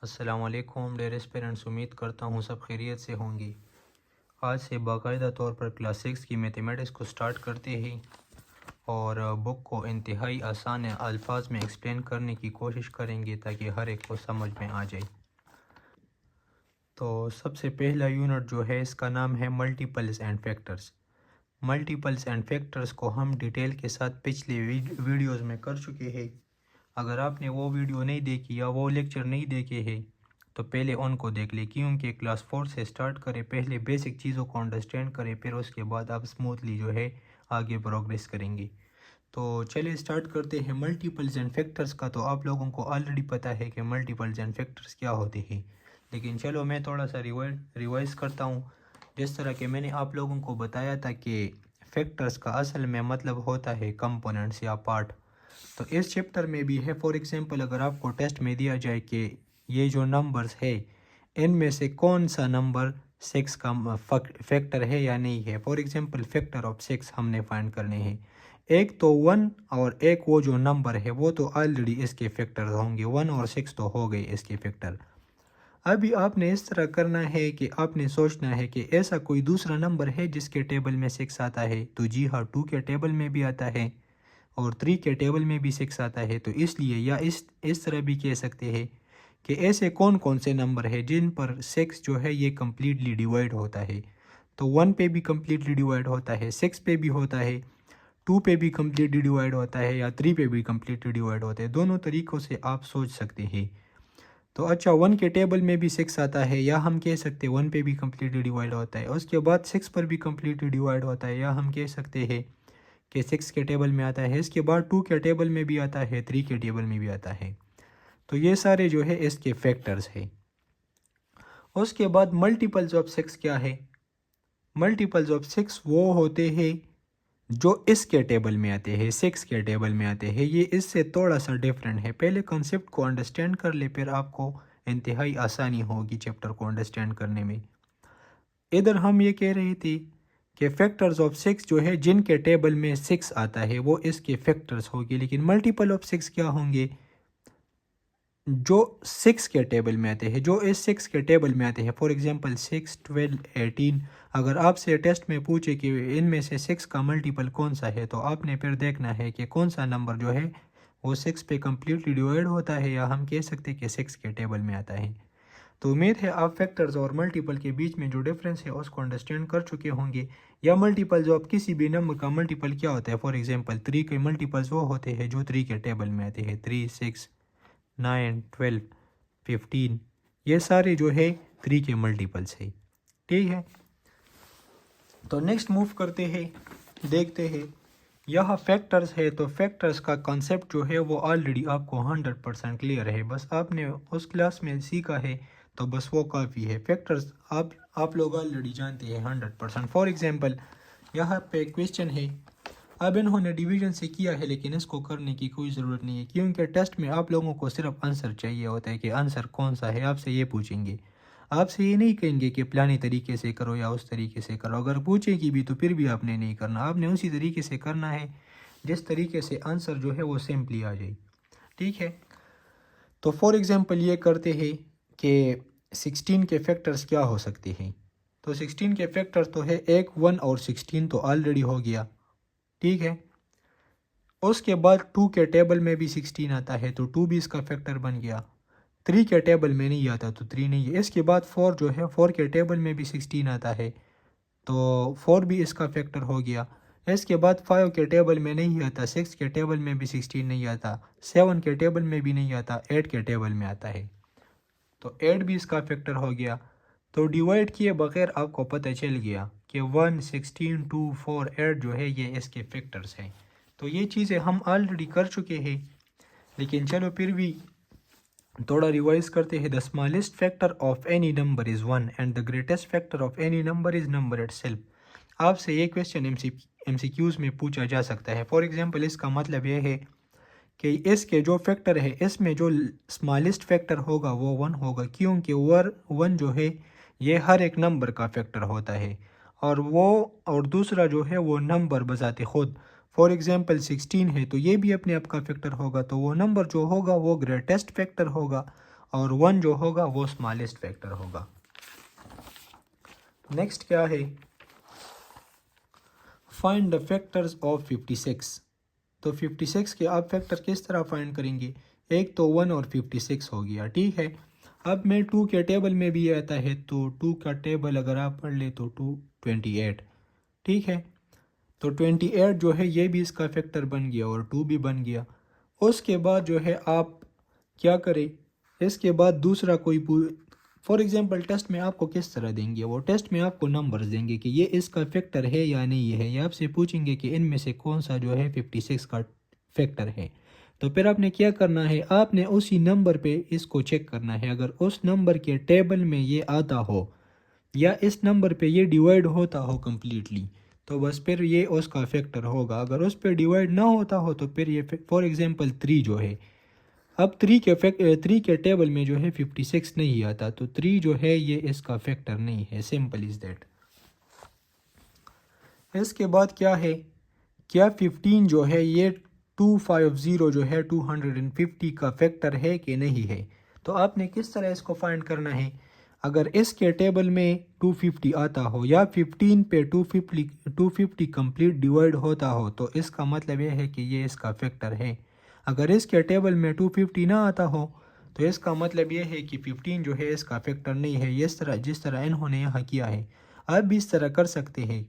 अस्सलामुअलैकुम dare parents, उम्मीद करता हूँ सब खैरियत से होंगी। आज से बाकायदा तौर पर क्लास 6 की मैथमेटिक्स को स्टार्ट करते ही और बुक को इंतहाई आसान अल्फाज में एक्सप्लेन करने की कोशिश करेंगे ताकि हर एक को समझ में आ जाए। तो सबसे पहला यूनिट जो है इसका नाम है multiples and factors. Multiples and factors को हम डिटेल के साथ पिछले वीडियोज़ में कर चुके हैं। अगर आपने वो वीडियो नहीं देखी या वो लेक्चर नहीं देखे हैं तो पहले उनको देख ले, क्योंकि क्लास 4 से स्टार्ट करें, पहले बेसिक चीज़ों को अंडरस्टैंड करें, फिर उसके बाद आप स्मूथली जो है आगे प्रोग्रेस करेंगे। तो चलिए स्टार्ट करते हैं मल्टीपल्स एंड फैक्टर्स का। तो आप लोगों को ऑलरेडी पता है कि मल्टीपल्स एंड फैक्टर्स क्या होते हैं, लेकिन चलो मैं थोड़ा सा रिवाइज करता हूँ। जिस तरह के मैंने आप लोगों को बताया था कि फैक्टर्स का असल में मतलब होता है कंपोनेंट्स या पार्ट। तो इस चैप्टर में भी है। फॉर एग्जांपल अगर आपको टेस्ट में दिया जाए कि ये जो नंबर्स है इनमें से कौन सा नंबर 6 का फैक्टर है या नहीं है। फॉर एग्जांपल फैक्टर ऑफ 6 हमने फाइंड करने हैं। एक तो 1 और एक वो जो नंबर है वो तो ऑलरेडी इसके फैक्टर होंगे। 1 और 6 तो हो गए इसके फैक्टर। अभी आपने इस तरह करना है कि आपने सोचना है कि ऐसा कोई दूसरा नंबर है जिसके टेबल में 6 आता है। तो जी हाँ, 2 के टेबल में भी आता है और 3 के टेबल में भी 6 आता है। तो इसलिए या इस तरह भी कह सकते हैं कि ऐसे कौन कौन से नंबर है जिन पर 6 जो है ये कम्प्लीटली डिवाइड होता है। तो 1 पे भी कम्प्लीटली डिवाइड होता है, 6 पे भी होता है, 2 पे भी कम्प्लीटली डिवाइड होता है या 3 पे भी कम्प्लीटली डिवाइड होता है। दोनों तरीक़ों से आप सोच सकते हैं। तो अच्छा, 1 के टेबल में भी 6 आता है, या हम कह सकते हैं 1 पे भी कम्प्लीटली डिवाइड होता है, उसके बाद 6 पर भी कम्प्लीटली डिवाइड होता है, या हम कह सकते हैं कि 6 के टेबल में आता है, इसके बाद 2 के टेबल में भी आता है, 3 के टेबल में भी आता है। तो ये सारे जो है इसके फैक्टर्स है। उसके बाद मल्टीपल्स ऑफ 6 क्या है? मल्टीपल्स ऑफ 6 वो होते हैं जो इसके टेबल में आते हैं, 6 के टेबल में आते हैं। ये इससे थोड़ा सा डिफरेंट है। पहले कॉन्सेप्ट को अंडरस्टैंड कर ले, फिर आपको इंतहाई आसानी होगी चैप्टर को अंडरस्टैंड करने में। इधर हम ये कह रहे थे कि फैक्टर्स ऑफ 6 जो है जिनके टेबल में 6 आता है वो इसके फैक्टर्स होगी, लेकिन मल्टीपल ऑफ 6 क्या होंगे? जो 6 के टेबल में आते हैं, जो इस 6 के टेबल में आते हैं। For example 6, 12, 18। अगर आपसे टेस्ट में पूछे कि इनमें से 6 का मल्टीपल कौन सा है, तो आपने फिर देखना है कि कौन सा नंबर जो है वो 6 पे कम्प्लीटली डिवाइड होता है, या हम कह सकते हैं कि 6 के टेबल में आता है। तो उम्मीद है आप फैक्टर्स और मल्टीपल के बीच में जो डिफरेंस है उसको अंडरस्टैंड कर चुके होंगे। या मल्टीपल जो आप किसी भी नंबर का मल्टीपल क्या होता है, फॉर एग्जांपल 3 के मल्टीपल्स वो होते हैं जो 3 के टेबल में आते हैं। 3, 6, 9, 12, 15, ये सारे जो है 3 के मल्टीपल्स है। ठीक है, तो नेक्स्ट मूव करते हैं, देखते हैं। यह फैक्टर्स है, तो फैक्टर्स का कॉन्सेप्ट जो है वो ऑलरेडी आपको 100% क्लियर है। बस आपने उस क्लास में सीखा है तो बस वो काफ़ी है। फैक्टर्स आप लोग ऑलरेडी जानते हैं 100%। फॉर एग्जांपल यहाँ पे क्वेश्चन है, अब इन्होंने डिवीजन से किया है, लेकिन इसको करने की कोई ज़रूरत नहीं है, क्योंकि टेस्ट में आप लोगों को सिर्फ आंसर चाहिए होता है कि आंसर कौन सा है। आपसे ये पूछेंगे, आपसे ये नहीं कहेंगे कि प्लानी तरीके से करो या उस तरीके से करो। अगर पूछेगी भी तो फिर भी आपने नहीं करना, आपने उसी तरीके से करना है जिस तरीके से आंसर जो है वो सिंपली आ जाए। ठीक है, तो फॉर एग्जांपल ये करते हैं कि 16 के फैक्टर्स क्या हो सकते हैं। तो 16 के फैक्टर तो है 1, 1 और 16 तो ऑलरेडी हो गया। ठीक है, उसके बाद 2 के टेबल में भी 16 आता है, तो 2 भी इसका फैक्टर बन गया। 3 के टेबल में नहीं आता तो 3 नहीं है। इसके बाद 4 जो है 4 के टेबल में भी 16 आता है, तो 4 भी इसका फैक्टर हो गया। इसके बाद 5 के टेबल में नहीं आता, 6 के टेबल में भी 16 नहीं आता, 7 के टेबल में भी नहीं आता, 8 के टेबल में आता है, तो 8 भी इसका फैक्टर हो गया। तो डिवाइड किए बगैर आपको पता चल गया कि 1, 16, 2, 4, 8 जो है ये इसके फैक्टर्स हैं। तो ये चीज़ें हम ऑलरेडी कर चुके हैं, लेकिन चलो फिर भी थोड़ा रिवाइज करते हैं। The smallest factor of any number is 1 and the greatest factor of any number is number itself. आपसे ये क्वेश्चन MCQs में पूछा जा सकता है। फॉर एग्जांपल इसका मतलब यह है कि इसके जो फैक्टर है इसमें जो स्मॉलेस्ट फैक्टर होगा वो 1 होगा, क्योंकि 1 जो है ये हर एक नंबर का फैक्टर होता है, और दूसरा जो है वो नंबर बजाते खुद। फॉर एग्जांपल 16 है तो ये भी अपने आप का फैक्टर होगा, तो वो नंबर जो होगा वो ग्रेटेस्ट फैक्टर होगा, और 1 जो होगा वो स्मॉलेस्ट फैक्टर होगा। नेक्स्ट क्या है, फाइंड द फैक्टर्स ऑफ 56। तो 56 के आप फैक्टर किस तरह फाइंड करेंगे, एक तो 1 और 56 हो गया, ठीक है। अब मैं 2 के टेबल में भी आता है, तो 2 का टेबल अगर आप पढ़ ले तो 2 28, ठीक है। तो 28 जो है ये भी इसका फैक्टर बन गया और 2 भी बन गया। उसके बाद जो है आप क्या करें, इसके बाद दूसरा कोई फॉर एग्जांपल टेस्ट में आपको किस तरह देंगे, वो टेस्ट में आपको नंबर्स देंगे कि ये इसका फैक्टर है या नहीं है, या आपसे पूछेंगे कि इनमें से कौन सा जो है 56 का फैक्टर है। तो फिर आपने क्या करना है, आपने उसी नंबर पे इसको चेक करना है। अगर उस नंबर के टेबल में ये आता हो या इस नंबर पे ये डिवाइड होता हो कम्प्लीटली, तो बस फिर ये उसका फैक्टर होगा। अगर उस पर डिवाइड ना होता हो तो फिर ये फॉर एग्जांपल 3 जो है, अब 3 के टेबल में जो है 56 नहीं आता, तो 3 जो है ये इसका फैक्टर नहीं है, सिंपल इज दैट। इसके बाद क्या है, क्या 15 जो है ये 250 जो है 250 का फैक्टर है कि नहीं है। तो आपने किस तरह इसको फाइंड करना है, अगर इसके टेबल में 250 आता हो या 15 पे 250 कंप्लीट डिवाइड होता हो, तो इसका मतलब ये है कि ये इसका फैक्टर है। अगर इसके टेबल में 250 ना आता हो तो इसका मतलब ये है कि 15 जो है इसका फैक्टर नहीं है। इस तरह जिस तरह इन्होंने यहाँ किया है, आप भी इस तरह कर सकते हैं।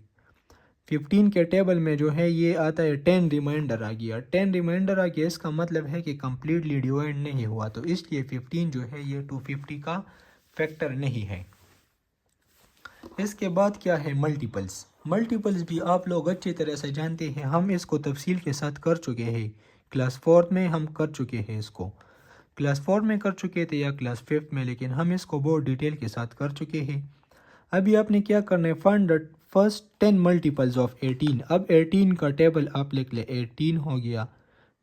15 के टेबल में जो है ये आता है 10 रिमाइंडर आ गया, 10 रिमाइंडर आ गया, इसका मतलब है कि कम्प्लीटली डिवाइड नहीं हुआ, तो इसलिए 15 जो है ये 250 का फैक्टर नहीं है। इसके बाद क्या है, मल्टीपल्स। मल्टीपल्स भी आप लोग अच्छी तरह से जानते हैं, हम इसको तफसील के साथ कर चुके हैं। क्लास 4 में हम कर चुके हैं, इसको क्लास 4 में कर चुके थे या क्लास 5 में, लेकिन हम इसको बहुत डिटेल के साथ कर चुके हैं। अभी आपने क्या करना है, find the first 10 multiples of 18। अब 18 का टेबल आप लिख ले, 18 हो गया,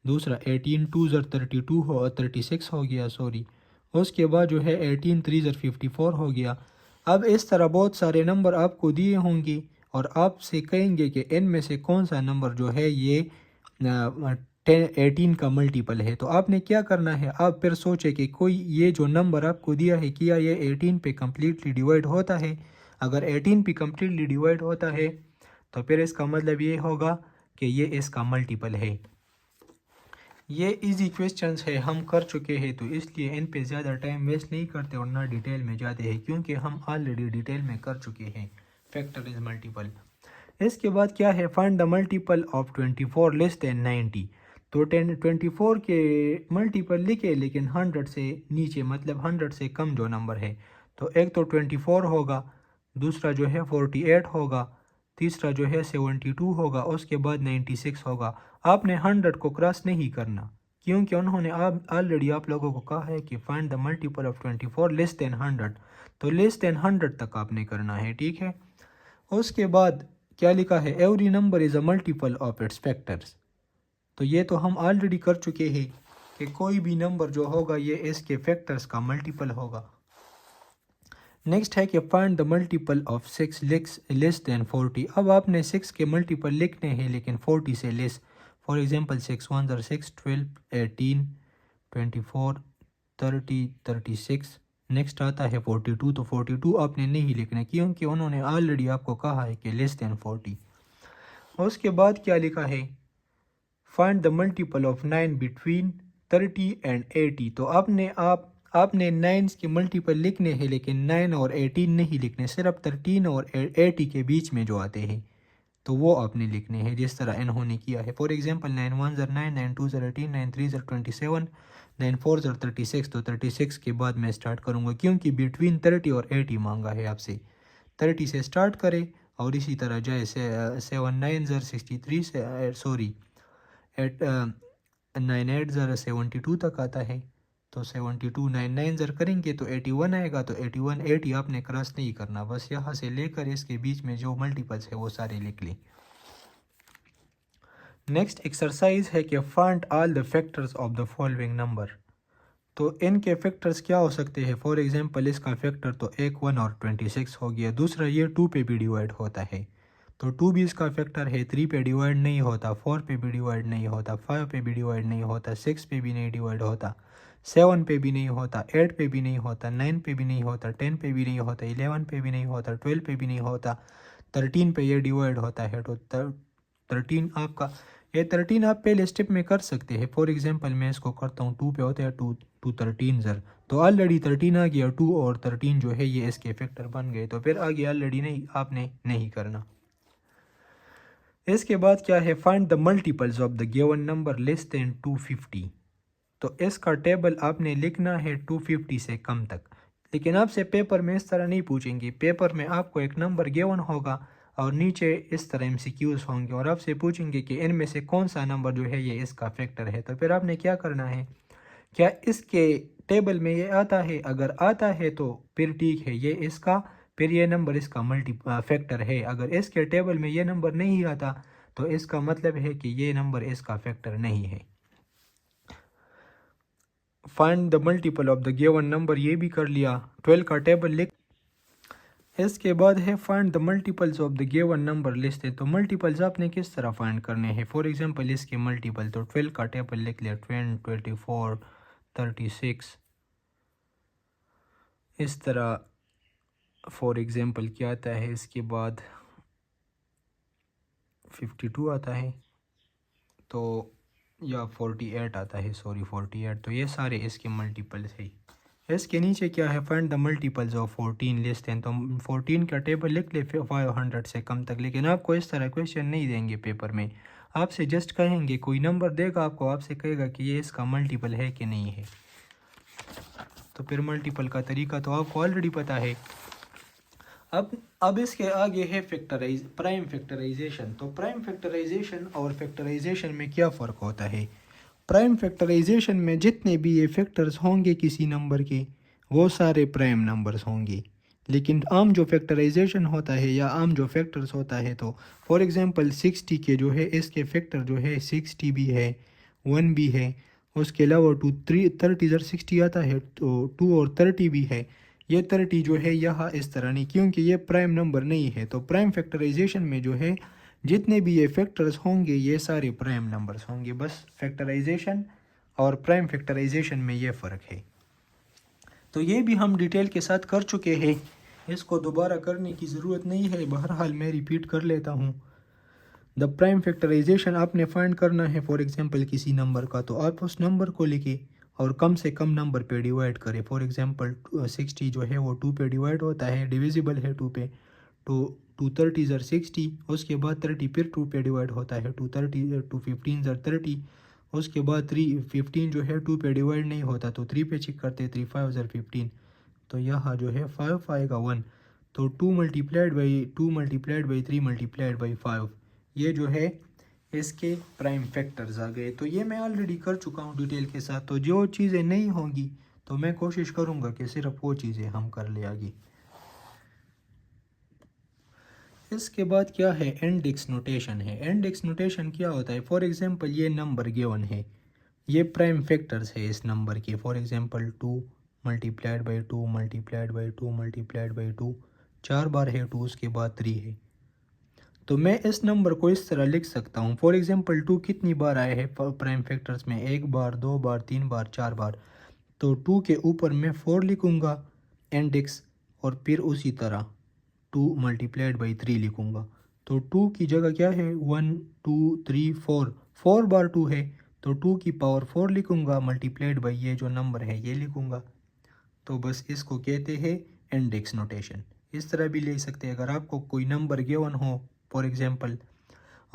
दूसरा 18 2 ज़र 32 हो 36 हो गया, सॉरी। उसके बाद जो है 18 3 ज़र 54 हो गया। अब इस तरह बहुत सारे नंबर आपको दिए होंगे और आपसे कहेंगे कि इनमें से कौन सा नंबर जो है ये 18 का मल्टीपल है। तो आपने क्या करना है, आप फिर सोचे कि कोई ये जो नंबर आपको दिया है, किया ये 18 पे कम्प्लीटली डिवाइड होता है। अगर 18 पे कम्प्लीटली डिवाइड होता है तो फिर इसका मतलब ये होगा कि ये इसका मल्टीपल है। ये इजी क्वेश्चंस है, हम कर चुके हैं, तो इसलिए इन पे ज़्यादा टाइम वेस्ट नहीं करते और ना डिटेल में जाते हैं, क्योंकि हम ऑलरेडी डिटेल में कर चुके हैं फैक्टर इज मल्टीपल। इसके बाद क्या है, find the multiple of 24 less than 90। तो 24 के मल्टीपल लिखे लेकिन 100 से नीचे, मतलब 100 से कम जो नंबर है। तो एक तो 24 होगा, दूसरा जो है 48 होगा, तीसरा जो है 72 होगा, उसके बाद 96 होगा। आपने 100 को क्रॉस नहीं करना, क्योंकि उन्होंने ऑलरेडी आप लोगों को कहा है कि find the multiple of 24 less than 100, तो लेस देन 100 तक आपने करना है, ठीक है। उसके बाद क्या लिखा है, every number is a multiple of its factors. तो ये तो हम ऑलरेडी कर चुके हैं कि कोई भी नंबर जो होगा ये इसके फैक्टर्स का मल्टीपल होगा। नेक्स्ट है कि find the multiple of 6 less than 40। अब आपने 6 के मल्टीपल लिखने हैं लेकिन 40 से लेस। फॉर एग्जांपल 6 1 ज़र 6, 12 18 24 30 36। नेक्स्ट आता है 42, तो 42 आपने नहीं लिखना क्योंकि उन्होंने ऑलरेडी आपको कहा है कि लेस देन 40। उसके बाद क्या लिखा है, find the multiple of 9 between 30 and 80। तो आपने 9 के मल्टीपल लिखने हैं लेकिन 9 और 18 नहीं लिखने, सिर्फ 13 और 80 के बीच में जो आते हैं तो वो आपने लिखने हैं, जिस तरह इन्होंने किया है। फॉर एग्जांपल 9 1 ज़र 9, 9 2 ज़र 18, 9 3 ज़र 27, 9 4 ज़र 36। तो 36 के बाद मैं स्टार्ट करूँगा क्योंकि बिटवीन 30 और 80 मांगा है आपसे। 30 से स्टार्ट करें और इसी तरह जाए 7 9 ज़र 63 से, सॉरी 9 8 ज़रा 72 तक आता है। तो 72 9 9 ज़र करेंगे तो 81 आएगा। तो 81 80 आपने क्रॉस नहीं करना, बस यहाँ से लेकर इसके बीच में जो मल्टीपल्स है वो सारे लिख लें। नेक्स्ट एक्सरसाइज है कि find all the factors of the following number. तो इनके फैक्टर्स क्या हो सकते हैं, फॉर एग्जांपल इसका फैक्टर तो 1 1 और 26 हो गया। दूसरा ये 2 पे भी डिवाइड होता है, तो 2 भी इसका फैक्टर है। 3 पे डिवाइड नहीं होता, 4 पे भी डिवाइड नहीं होता, 5 पे भी डिवाइड नहीं होता, 6 पे भी नहीं डिवाइड होता, 7 पे भी नहीं होता, 8 पे भी नहीं होता, 9 पे भी नहीं होता, 10 पे भी नहीं होता, 11 पे भी नहीं होता, 12 पे भी नहीं होता, 13 पे ये डिवाइड होता है। तो 13 आपका, ये 13 आप पहले स्टेप में कर सकते हैं। फॉर एग्जांपल मैं इसको करता हूँ, 2 पे होता है 2 2 13 ज़र, तो ऑलरेडी 13 आ गया, 2 और 13 जो है ये इसके फैक्टर बन गए। तो फिर आगे ऑलरेडी नहीं, आपने नहीं करना। इसके बाद क्या है, find the multiples of the given number less than 250। तो इसका टेबल आपने लिखना है 250 से कम तक। लेकिन आपसे पेपर में इस तरह नहीं पूछेंगे, पेपर में आपको एक नंबर गिवन होगा और नीचे इस तरह एमसीक्यूज होंगे और आपसे पूछेंगे कि इनमें से कौन सा नंबर जो है ये इसका फैक्टर है। तो फिर आपने क्या करना है, क्या इसके टेबल में ये आता है, अगर आता है तो फिर ठीक है, ये इसका, फिर ये नंबर इसका फैक्टर है। अगर इसके टेबल में ये नंबर नहीं आता तो इसका मतलब है कि ये नंबर इसका फैक्टर नहीं है। Find the multiple of the given number, ये भी कर लिया। 12 का टेबल लिख। इसके बाद है find the multiples of the given number list है। तो मल्टीपल्स आपने किस तरह फाइंड करने हैं, फॉर एग्जांपल इसके मल्टीपल, तो 12 का टेबल लिख लिया, 20, 24, 36, इस तरह। फॉर एग्जांपल क्या आता है इसके बाद, 52 आता है, तो या 48 आता है, सॉरी 48, तो ये सारे इसके मल्टीपल्स है। इसके नीचे क्या है, find the multiples of 14 list हैं। तो 14 का टेबल लिख ले 500 से कम तक। लेकिन आपको इस तरह क्वेश्चन नहीं देंगे पेपर में, आपसे जस्ट कहेंगे, कोई नंबर देगा आपको, आपसे कहेगा कि ये इसका मल्टीपल है कि नहीं है। तो फिर मल्टीपल का तरीका तो आपको ऑलरेडी पता है। अब इसके आगे है प्राइम फैक्टराइजेशन। तो प्राइम फैक्टराइजेशन और फैक्टराइजेशन में क्या फ़र्क होता है। प्राइम फैक्टराइजेशन में जितने भी ये फैक्टर्स होंगे किसी नंबर के, वो सारे प्राइम नंबर्स होंगे। लेकिन आम जो फैक्टराइजेशन होता है या आम जो फैक्टर्स होता है, तो फॉर एग्जांपल 60 के जो है इसके फैक्टर जो है 60 भी है, 1 भी है, उसके अलावा 2 3 30 इधर 60 आता है, तो 2 और 30 भी है। ये 30 जो है यहाँ इस तरह नहीं, क्योंकि ये प्राइम नंबर नहीं है। तो प्राइम फैक्टराइजेशन में जो है जितने भी ये फैक्टर्स होंगे ये सारे प्राइम नंबर्स होंगे। बस फैक्टराइजेशन और प्राइम फैक्टराइजेशन में ये फ़र्क है। तो ये भी हम डिटेल के साथ कर चुके हैं, इसको दोबारा करने की ज़रूरत नहीं है। बहरहाल मैं रिपीट कर लेता हूँ। द प्राइम फैक्टराइजेशन आपने फाइंड करना है फॉर एग्जांपल किसी नंबर का, तो आप उस नंबर को लिखे और कम से कम नंबर पे डिवाइड करें। फॉर एग्जांपल 60 जो है वो 2 पे डिवाइड होता है, डिविजिबल है 2 पे, तो 2 30 ज़र 60, उसके बाद 30 फिर 2 पे डिवाइड होता है, 2 30 2 15 ज़र 30, उसके बाद 3 15 जो है 2 पे डिवाइड नहीं होता, तो 3 पे चेक करते, 3 5 ज़र 15, तो यहाँ जो है 5 आएगा 1, तो 2 मल्टीप्लाइड बाई 3 मल्टीप्लाइड बाई 5, ये जो है इसके प्राइम फैक्टर्स आ गए। तो ये मैं ऑलरेडी कर चुका हूँ डिटेल के साथ। तो जो चीज़ें नहीं होंगी तो मैं कोशिश करूँगा कि सिर्फ वो चीज़ें हम कर ले आगे। इसके बाद क्या है, इंडेक्स नोटेशन है। इंडेक्स नोटेशन क्या होता है, फॉर एग्जांपल ये नंबर गिवन है, ये प्राइम फैक्टर्स है इस नंबर के। For example 2 multiplied by 2 multiplied by 2 multiplied by 2, 4 बार है 2, उसके बाद 3 है। तो मैं इस नंबर को इस तरह लिख सकता हूँ। फॉर एग्जांपल 2 कितनी बार आए हैं प्राइम फैक्टर्स में, 1 बार, 2 बार, 3 बार, 4 बार। तो 2 के ऊपर मैं 4 लिखूँगा इंडेक्स, और फिर उसी तरह 2 मल्टीप्लाइड बाई 3 लिखूँगा। तो 2 की जगह क्या है, 1 2 3 4, 4 बार 2 है, तो 2 की पावर 4 लिखूँगा, मल्टीप्लाइड बाई ये जो नंबर है ये लिखूँगा। तो बस इसको कहते हैं इंडेक्स नोटेशन। इस तरह भी ले सकते हैं, अगर आपको कोई नंबर गिवन हो फॉर एग्जांपल,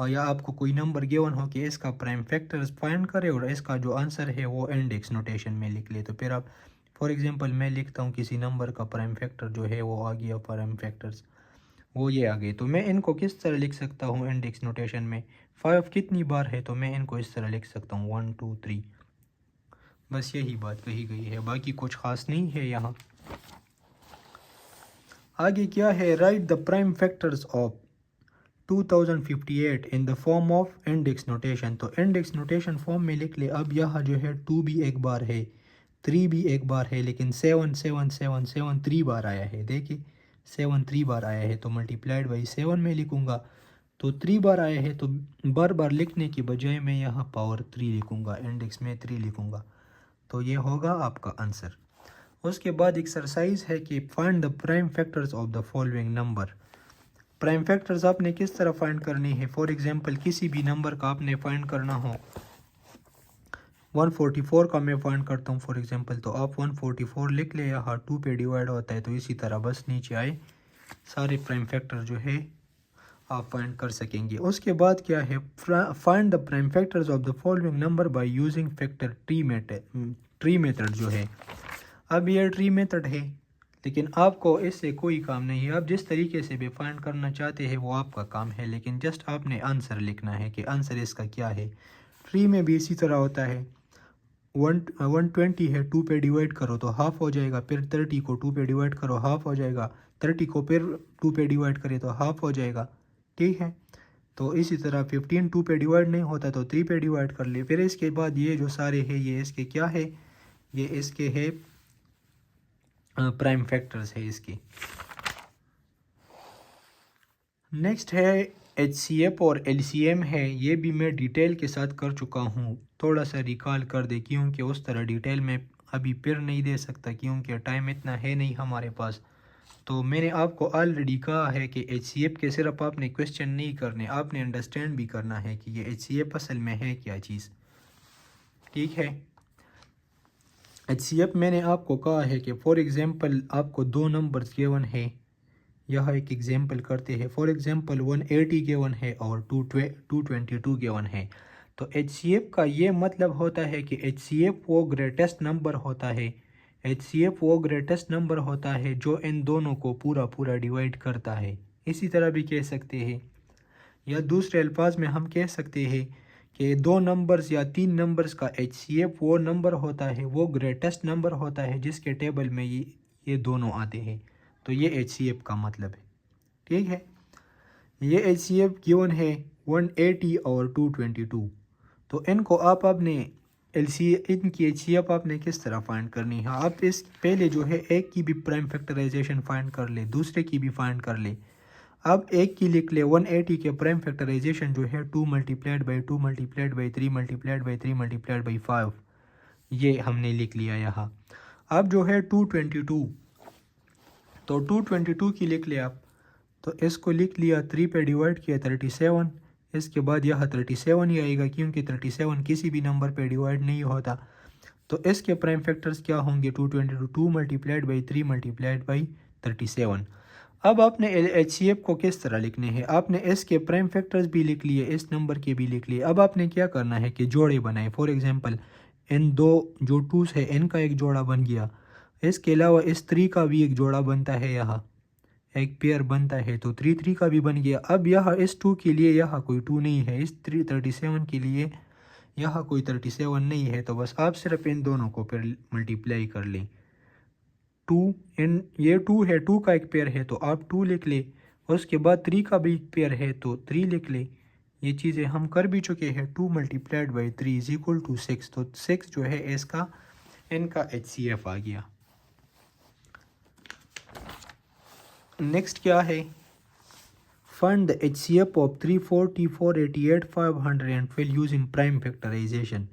या आपको कोई नंबर गिवन हो कि इसका प्राइम फैक्टर्स फाइंड करे और इसका जो आंसर है वो इंडेक्स नोटेशन में लिख ले, तो फिर आप फॉर एग्जांपल मैं लिखता हूँ किसी नंबर का प्राइम फैक्टर जो है वो आ गया, प्राइम फैक्टर्स वो ये आ गए। तो मैं इनको किस तरह लिख सकता हूँ इंडेक्स नोटेशन में, 5 कितनी बार है, तो मैं इनको इस तरह लिख सकता हूँ 1 2 3। बस यही बात कही गई है, बाकी कुछ ख़ास नहीं है यहाँ। आगे क्या है, right the prime factors of 2058 in the form of index notation. तो इंडेक्स नोटेशन फॉर्म में लिख ले। अब यहाँ जो है 2 भी एक बार है, 3 भी एक बार है, लेकिन 7 7 7 7 3 बार आया है। देखिए 7 3 बार आया है, तो मल्टीप्लाइड बाई 7 में लिखूँगा। तो 3 बार आया है, तो बार बार लिखने के बजाय मैं यहाँ पावर 3 लिखूँगा, इंडेक्स में 3 लिखूँगा। तो ये होगा आपका आंसर। उसके बाद एक्सरसाइज है कि find the prime factors of the following number. Prime factors आपने किस तरह फाइंड करनी है। फॉर एग्जांपल किसी भी नंबर का आपने फाइंड करना हो, 144 का मैं फाइंड करता हूँ फॉर एग्जांपल, तो आप 144 लिख ले, यहाँ 2 पे डिवाइड होता है, तो इसी तरह बस नीचे आए सारे प्राइम फैक्टर जो है आप फाइंड कर सकेंगे। उसके बाद क्या है, find the prime factors of the following number by using factor tree method जो है। अब ये ट्री मेथड है, लेकिन आपको इससे कोई काम नहीं है। आप जिस तरीके से भी फाइंड करना चाहते हैं वो आपका काम है, लेकिन जस्ट आपने आंसर लिखना है कि आंसर इसका क्या है। ट्री में भी इसी तरह होता है, 120 है, 2 पे डिवाइड करो तो हाफ हो जाएगा, फिर 30 को 2 पे डिवाइड करो हाफ हो जाएगा, 30 को फिर 2 पे डिवाइड करें तो हाफ हो जाएगा, ठीक है। तो इसी तरह 15 2 पे डिवाइड नहीं होता तो 3 पे डिवाइड कर ले। फिर इसके बाद ये जो सारे हैं ये इसके क्या है, ये इसके है प्राइम फैक्टर्स है इसकी। नेक्स्ट है HCF और LCM है, ये भी मैं डिटेल के साथ कर चुका हूँ, थोड़ा सा रिकॉल कर दे, क्योंकि उस तरह डिटेल में अभी फिर नहीं दे सकता क्योंकि टाइम इतना है नहीं हमारे पास। तो मैंने आपको ऑलरेडी कहा है कि HCF के सिर्फ आपने क्वेश्चन नहीं करने, आपने अंडरस्टैंड भी करना है कि ये HCF असल में है क्या चीज़, ठीक है। HCF मैंने आपको कहा है कि फॉर एग्जांपल आपको दो नंबर्स गिवन है, यह एक एग्जांपल करते हैं। फॉर एग्जांपल 180 गिवन है और 222 गिवन है। तो HCF का ये मतलब होता है कि HCF वो ग्रेटेस्ट नंबर होता है, HCF वो ग्रेटेस्ट नंबर होता है जो इन दोनों को पूरा डिवाइड करता है। इसी तरह भी कह सकते हैं, या दूसरे अल्फाज में हम कह सकते हैं कि दो नंबर्स या तीन नंबर्स का HCF वो नंबर होता है, वो ग्रेटेस्ट नंबर होता है जिसके टेबल में ये दोनों आते हैं। तो ये HCF का मतलब है, ठीक है। ये HCF गिवन है 180 और 222। तो इनको आप अपने इनकी HCF आपने किस तरह फाइंड करनी है। आप इस पहले जो है एक की भी प्राइम फैक्टराइजेशन फाइंड कर ले, दूसरे की भी फाइंड कर ले। अब एक की लिख ले, 180 के प्राइम फैक्टराइजेशन जो है 2 multiplied by 2 multiplied by 3 multiplied by 3 multiplied by 5, ये हमने लिख लिया यहाँ। अब जो है 222, तो 222 की लिख ले आप, तो इसको लिख लिया, 3 पे डिवाइड किया 37, इसके बाद यह 37 ही आएगा क्योंकि 37 किसी भी नंबर पे डिवाइड नहीं होता। तो इसके प्राइम फैक्टर्स क्या होंगे, 222 2 मल्टीप्लाइड बाई 3 मल्टीप्लाइड बाई 37। अब आपने HCF को किस तरह लिखने हैं, आपने इसके प्राइम फैक्टर्स भी लिख लिए, इस नंबर के भी लिख लिए। अब आपने क्या करना है कि जोड़े बनाए। फॉर एग्जांपल इन दो जो 2s है इनका एक जोड़ा बन गया, इसके अलावा इस 3 का भी एक जोड़ा बनता है, यहाँ एक पेयर बनता है, तो 3 का भी बन गया। अब यहाँ इस 2 के लिए यहाँ कोई 2 नहीं है, इस 37 के लिए यहाँ कोई 37 नहीं है, तो बस आप सिर्फ इन दोनों को फिर मल्टीप्लाई कर लें। 2 इन ये 2 है, 2 का एक पेयर है तो आप 2 लिख ले, उसके बाद 3 का भी एक पेयर है तो 3 लिख ले। ये चीज़ें हम कर भी चुके हैं। 2 multiplied by 3 is equal to 6, तो 6 जो है इसका इनका HCF आ गया। नेक्स्ट क्या है, find the HCF of 340 488 512 using prime factorization.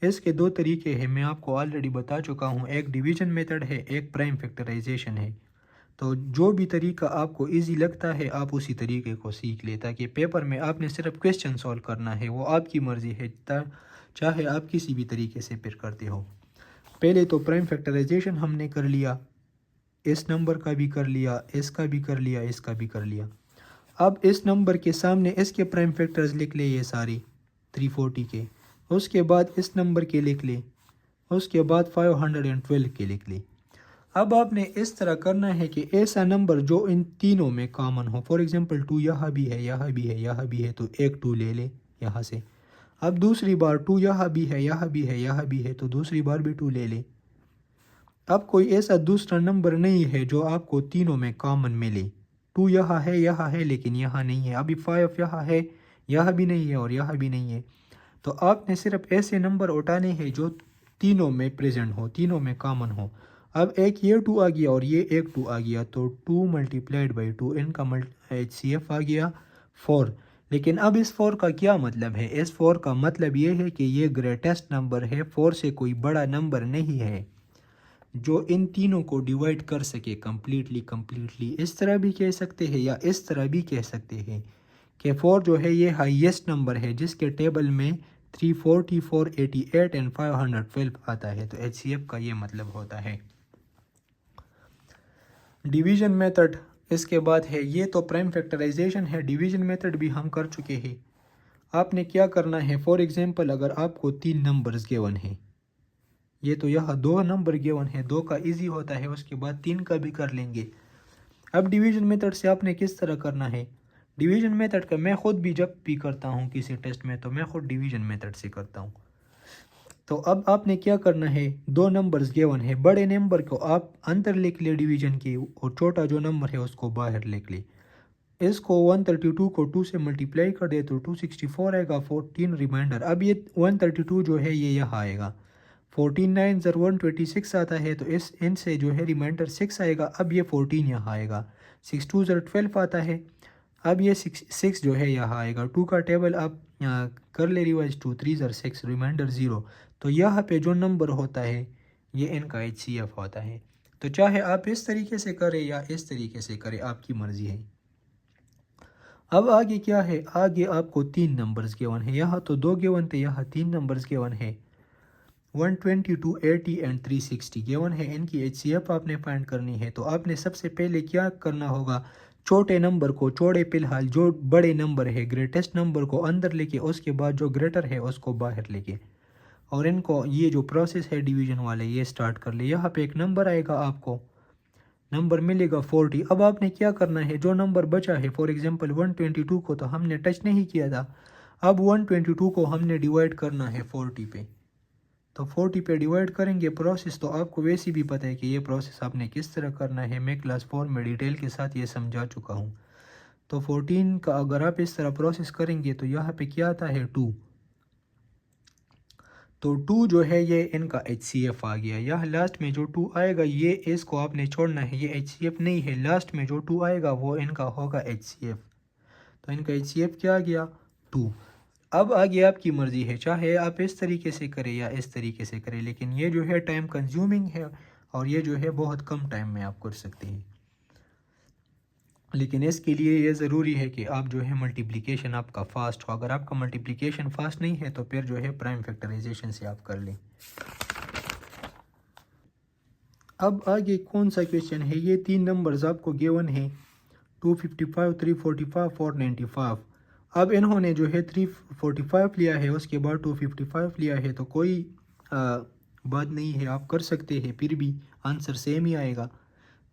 इसके दो तरीके हैं, मैं आपको ऑलरेडी बता चुका हूँ, एक डिवीजन मेथड है, एक प्राइम फैक्टराइजेशन है। तो जो भी तरीका आपको इजी लगता है आप उसी तरीके को सीख ले, ताकि पेपर में आपने सिर्फ क्वेश्चन सॉल्व करना है, वो आपकी मर्ज़ी है, चाहे आप किसी भी तरीके से फिर करते हो। पहले तो प्राइम फैक्टराइजेशन हमने कर लिया, इस नंबर का भी कर लिया, इसका भी कर लिया, इसका भी कर लिया। अब इस नंबर के सामने इसके प्राइम फैक्टर्स लिख ले, ये सारी 340 के, उसके बाद इस नंबर के लिख ले, उसके बाद 512 के लिख ले। अब आपने इस तरह करना है कि ऐसा नंबर जो इन तीनों में कॉमन हो। फॉर एग्जांपल 2 यहाँ भी है, यहाँ भी है, यहाँ भी है, तो एक 2 ले ले यहाँ से। अब दूसरी बार 2 यहाँ भी है, यहाँ भी है, यहाँ भी है, तो दूसरी बार भी 2 ले ले। अब कोई ऐसा दूसरा नंबर नहीं है जो आपको तीनों में कॉमन मिले। 2 यहाँ है लेकिन यहाँ नहीं है, अभी 5 यहाँ है, यहाँ भी नहीं है और यहाँ भी नहीं है। तो आपने सिर्फ ऐसे नंबर उठाने हैं जो तीनों में प्रेजेंट हो, तीनों में कॉमन हो। अब एक ये 2 आ गया और ये एक 2 आ गया, तो 2 मल्टीप्लाइड बाई 2 इनका HCF आ गया 4। लेकिन अब इस 4 का क्या मतलब है? इस 4 का मतलब ये है कि ये ग्रेटेस्ट नंबर है, 4 से कोई बड़ा नंबर नहीं है जो इन तीनों को डिवाइड कर सके कम्प्लीटली। इस तरह भी कह सकते हैं या इस तरह भी कह सकते हैं कि 4 जो है ये हाईएस्ट नंबर है जिसके टेबल में 340, 488 एंड 512 आता है। तो HCF का ये मतलब होता है। डिवीजन मेथड इसके बाद है, ये तो प्राइम फैक्टराइजेशन है। डिवीजन मेथड भी हम कर चुके हैं। आपने क्या करना है, फॉर एग्जांपल अगर आपको 3 नंबर्स गिवन है, ये तो यहाँ 2 नंबर गिवन है, 2 का इजी होता है, उसके बाद 3 का भी कर लेंगे। अब डिवीजन मेथड से आपने किस तरह करना है, डिवीजन मेथड का मैं खुद भी जब भी करता हूँ किसी टेस्ट में तो मैं खुद डिवीजन मेथड से करता हूँ। तो अब आपने क्या करना है, 2 नंबर्स गिवन है, बड़े नंबर को आप अंदर लिख ले डिवीजन के और छोटा जो नंबर है उसको बाहर लिख ले। इसको 132 को 2 से मल्टीप्लाई कर दे तो 264 आएगा, 14 रिमाइंडर। अब ये 132 जो है ये यहाँ आएगा, 14 9 ज़र 126 आता है, तो इस इनसे जो है रिमाइंडर 6 आएगा। अब ये 14 यहाँ आएगा, 6 2 ज़र 12 आता है। अब ये 6 जो है यहाँ आएगा, 2 का टेबल आप कर ले रिवाइज, 2 3 ज़र 6 रिमाइंडर 0। तो यहाँ पे जो नंबर होता है ये इनका HCF होता है। तो चाहे आप इस तरीके से करें या इस तरीके से करें, आपकी मर्ज़ी है। अब आगे क्या है, आगे आपको 3 नंबर्स गिवन है, यहाँ तो 2 गिवन थे, यहाँ 3 नंबर्स गिवन है, 120, 280 एंड 360 गिवन है। इनकी HCF आपने फाइंड करनी है। तो आपने सबसे पहले क्या करना होगा, छोटे नंबर को छोड़े, फिलहाल जो बड़े नंबर है ग्रेटेस्ट नंबर को अंदर लेके, उसके बाद जो ग्रेटर है उसको बाहर लेके, और इनको ये जो प्रोसेस है डिवीजन वाले ये स्टार्ट कर ले। यहाँ पे एक नंबर आएगा, आपको नंबर मिलेगा 40। अब आपने क्या करना है, जो नंबर बचा है, फॉर एग्जांपल 122 को तो हमने टच नहीं किया था, अब 122 को हमने डिवाइड करना है 40 पे। तो 40 पे डिवाइड करेंगे। प्रोसेस तो आपको वैसे भी पता है कि ये प्रोसेस आपने किस तरह करना है, मैं क्लास 4 में डिटेल के साथ ये समझा चुका हूँ। तो 14 का अगर आप इस तरह प्रोसेस करेंगे तो यहाँ पे क्या आता है 2, तो 2 जो है ये इनका HCF आ गया। यह लास्ट में जो 2 आएगा ये इसको आपने छोड़ना है, ये HCF नहीं है, लास्ट में जो 2 आएगा वो इनका होगा HCF। तो इनका HCF क्या आ गया 2। अब आगे आपकी मर्ज़ी है, चाहे आप इस तरीके से करें या इस तरीके से करें, लेकिन ये जो है टाइम कंज्यूमिंग है और ये जो है बहुत कम टाइम में आप कर सकते हैं। लेकिन इसके लिए ये ज़रूरी है कि आप जो है मल्टीप्लिकेशन आपका फ़ास्ट हो। अगर आपका मल्टीप्लिकेशन फ़ास्ट नहीं है तो फिर जो है प्राइम फैक्टराइजेशन से आप कर लें। अब आगे कौन सा क्वेश्चन है, ये 3 नंबर्स आपको गिवन है, 255, 345, 495। अब इन्होंने जो है 345 लिया है, उसके बाद 255 लिया है, तो कोई बात नहीं है, आप कर सकते हैं, फिर भी आंसर सेम ही आएगा।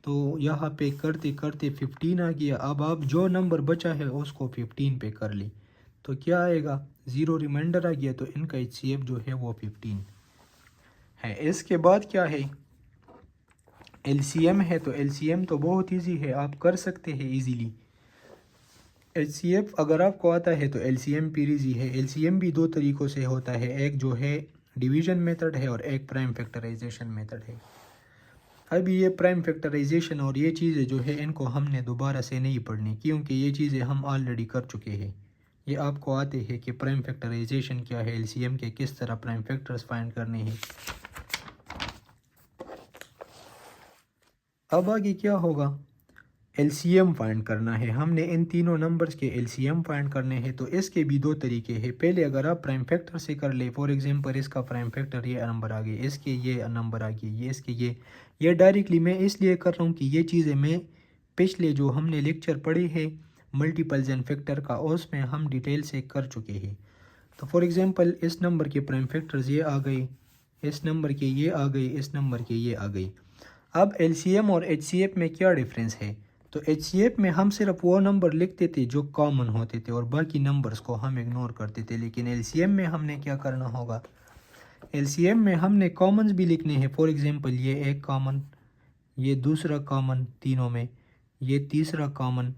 तो यहाँ पे करते करते 15 आ गया। अब आप जो नंबर बचा है उसको 15 पे कर ली, तो क्या आएगा 0 रिमाइंडर आ गया। तो इनका HCF जो है वो 15 है। इसके बाद क्या है, LCM है। तो LCM तो बहुत ईजी है, आप कर सकते हैं ईजीली। HCF अगर आपको आता है तो LCM फिर ईजी है। LCM भी 2 तरीक़ों से होता है, एक जो है डिवीजन मेथड है और एक प्राइम फैक्टराइजेशन मेथड है। अभी ये प्राइम फैक्टराइजेशन और ये चीज़ें जो है इनको हमने दोबारा से नहीं पढ़नी, क्योंकि ये चीज़ें हम ऑलरेडी कर चुके हैं। ये आपको आते हैं कि प्राइम फैक्टराइजेशन क्या है, LCM के किस तरह प्राइम फैक्टर्स फाइंड करने हैं। अब आगे क्या होगा, LCM फाइंड करना है। हमने इन तीनों नंबर्स के LCM फाइंड करने हैं। तो इसके भी 2 तरीके हैं। पहले अगर आप प्राइम फैक्टर से कर ले, फॉर एग्जांपल इसका प्राइम फैक्टर ये नंबर आ गए, इसके ये नंबर आ गए, ये इसके ये डायरेक्टली मैं इसलिए कर रहा हूँ कि ये चीज़ें मैं पिछले जो हमने लेक्चर पढ़े हैं मल्टीपल्स एंड फैक्टर का, उसमें हम डिटेल से कर चुके हैं। तो फॉर एग्जांपल इस नंबर के प्राइम फैक्टर्स ये आ गए, इस नंबर के ये आ गए, इस नंबर के ये आ गए। अब LCM और HCF में क्या डिफरेंस है, तो HCF में हम सिर्फ वो नंबर लिखते थे जो कॉमन होते थे और बाकी नंबर्स को हम इग्नोर करते थे। लेकिन LCM में हमने क्या करना होगा, LCM में हमने कॉमन्स भी लिखने हैं। फॉर एग्जांपल ये एक कॉमन, ये दूसरा कॉमन तीनों में, ये तीसरा कॉमन,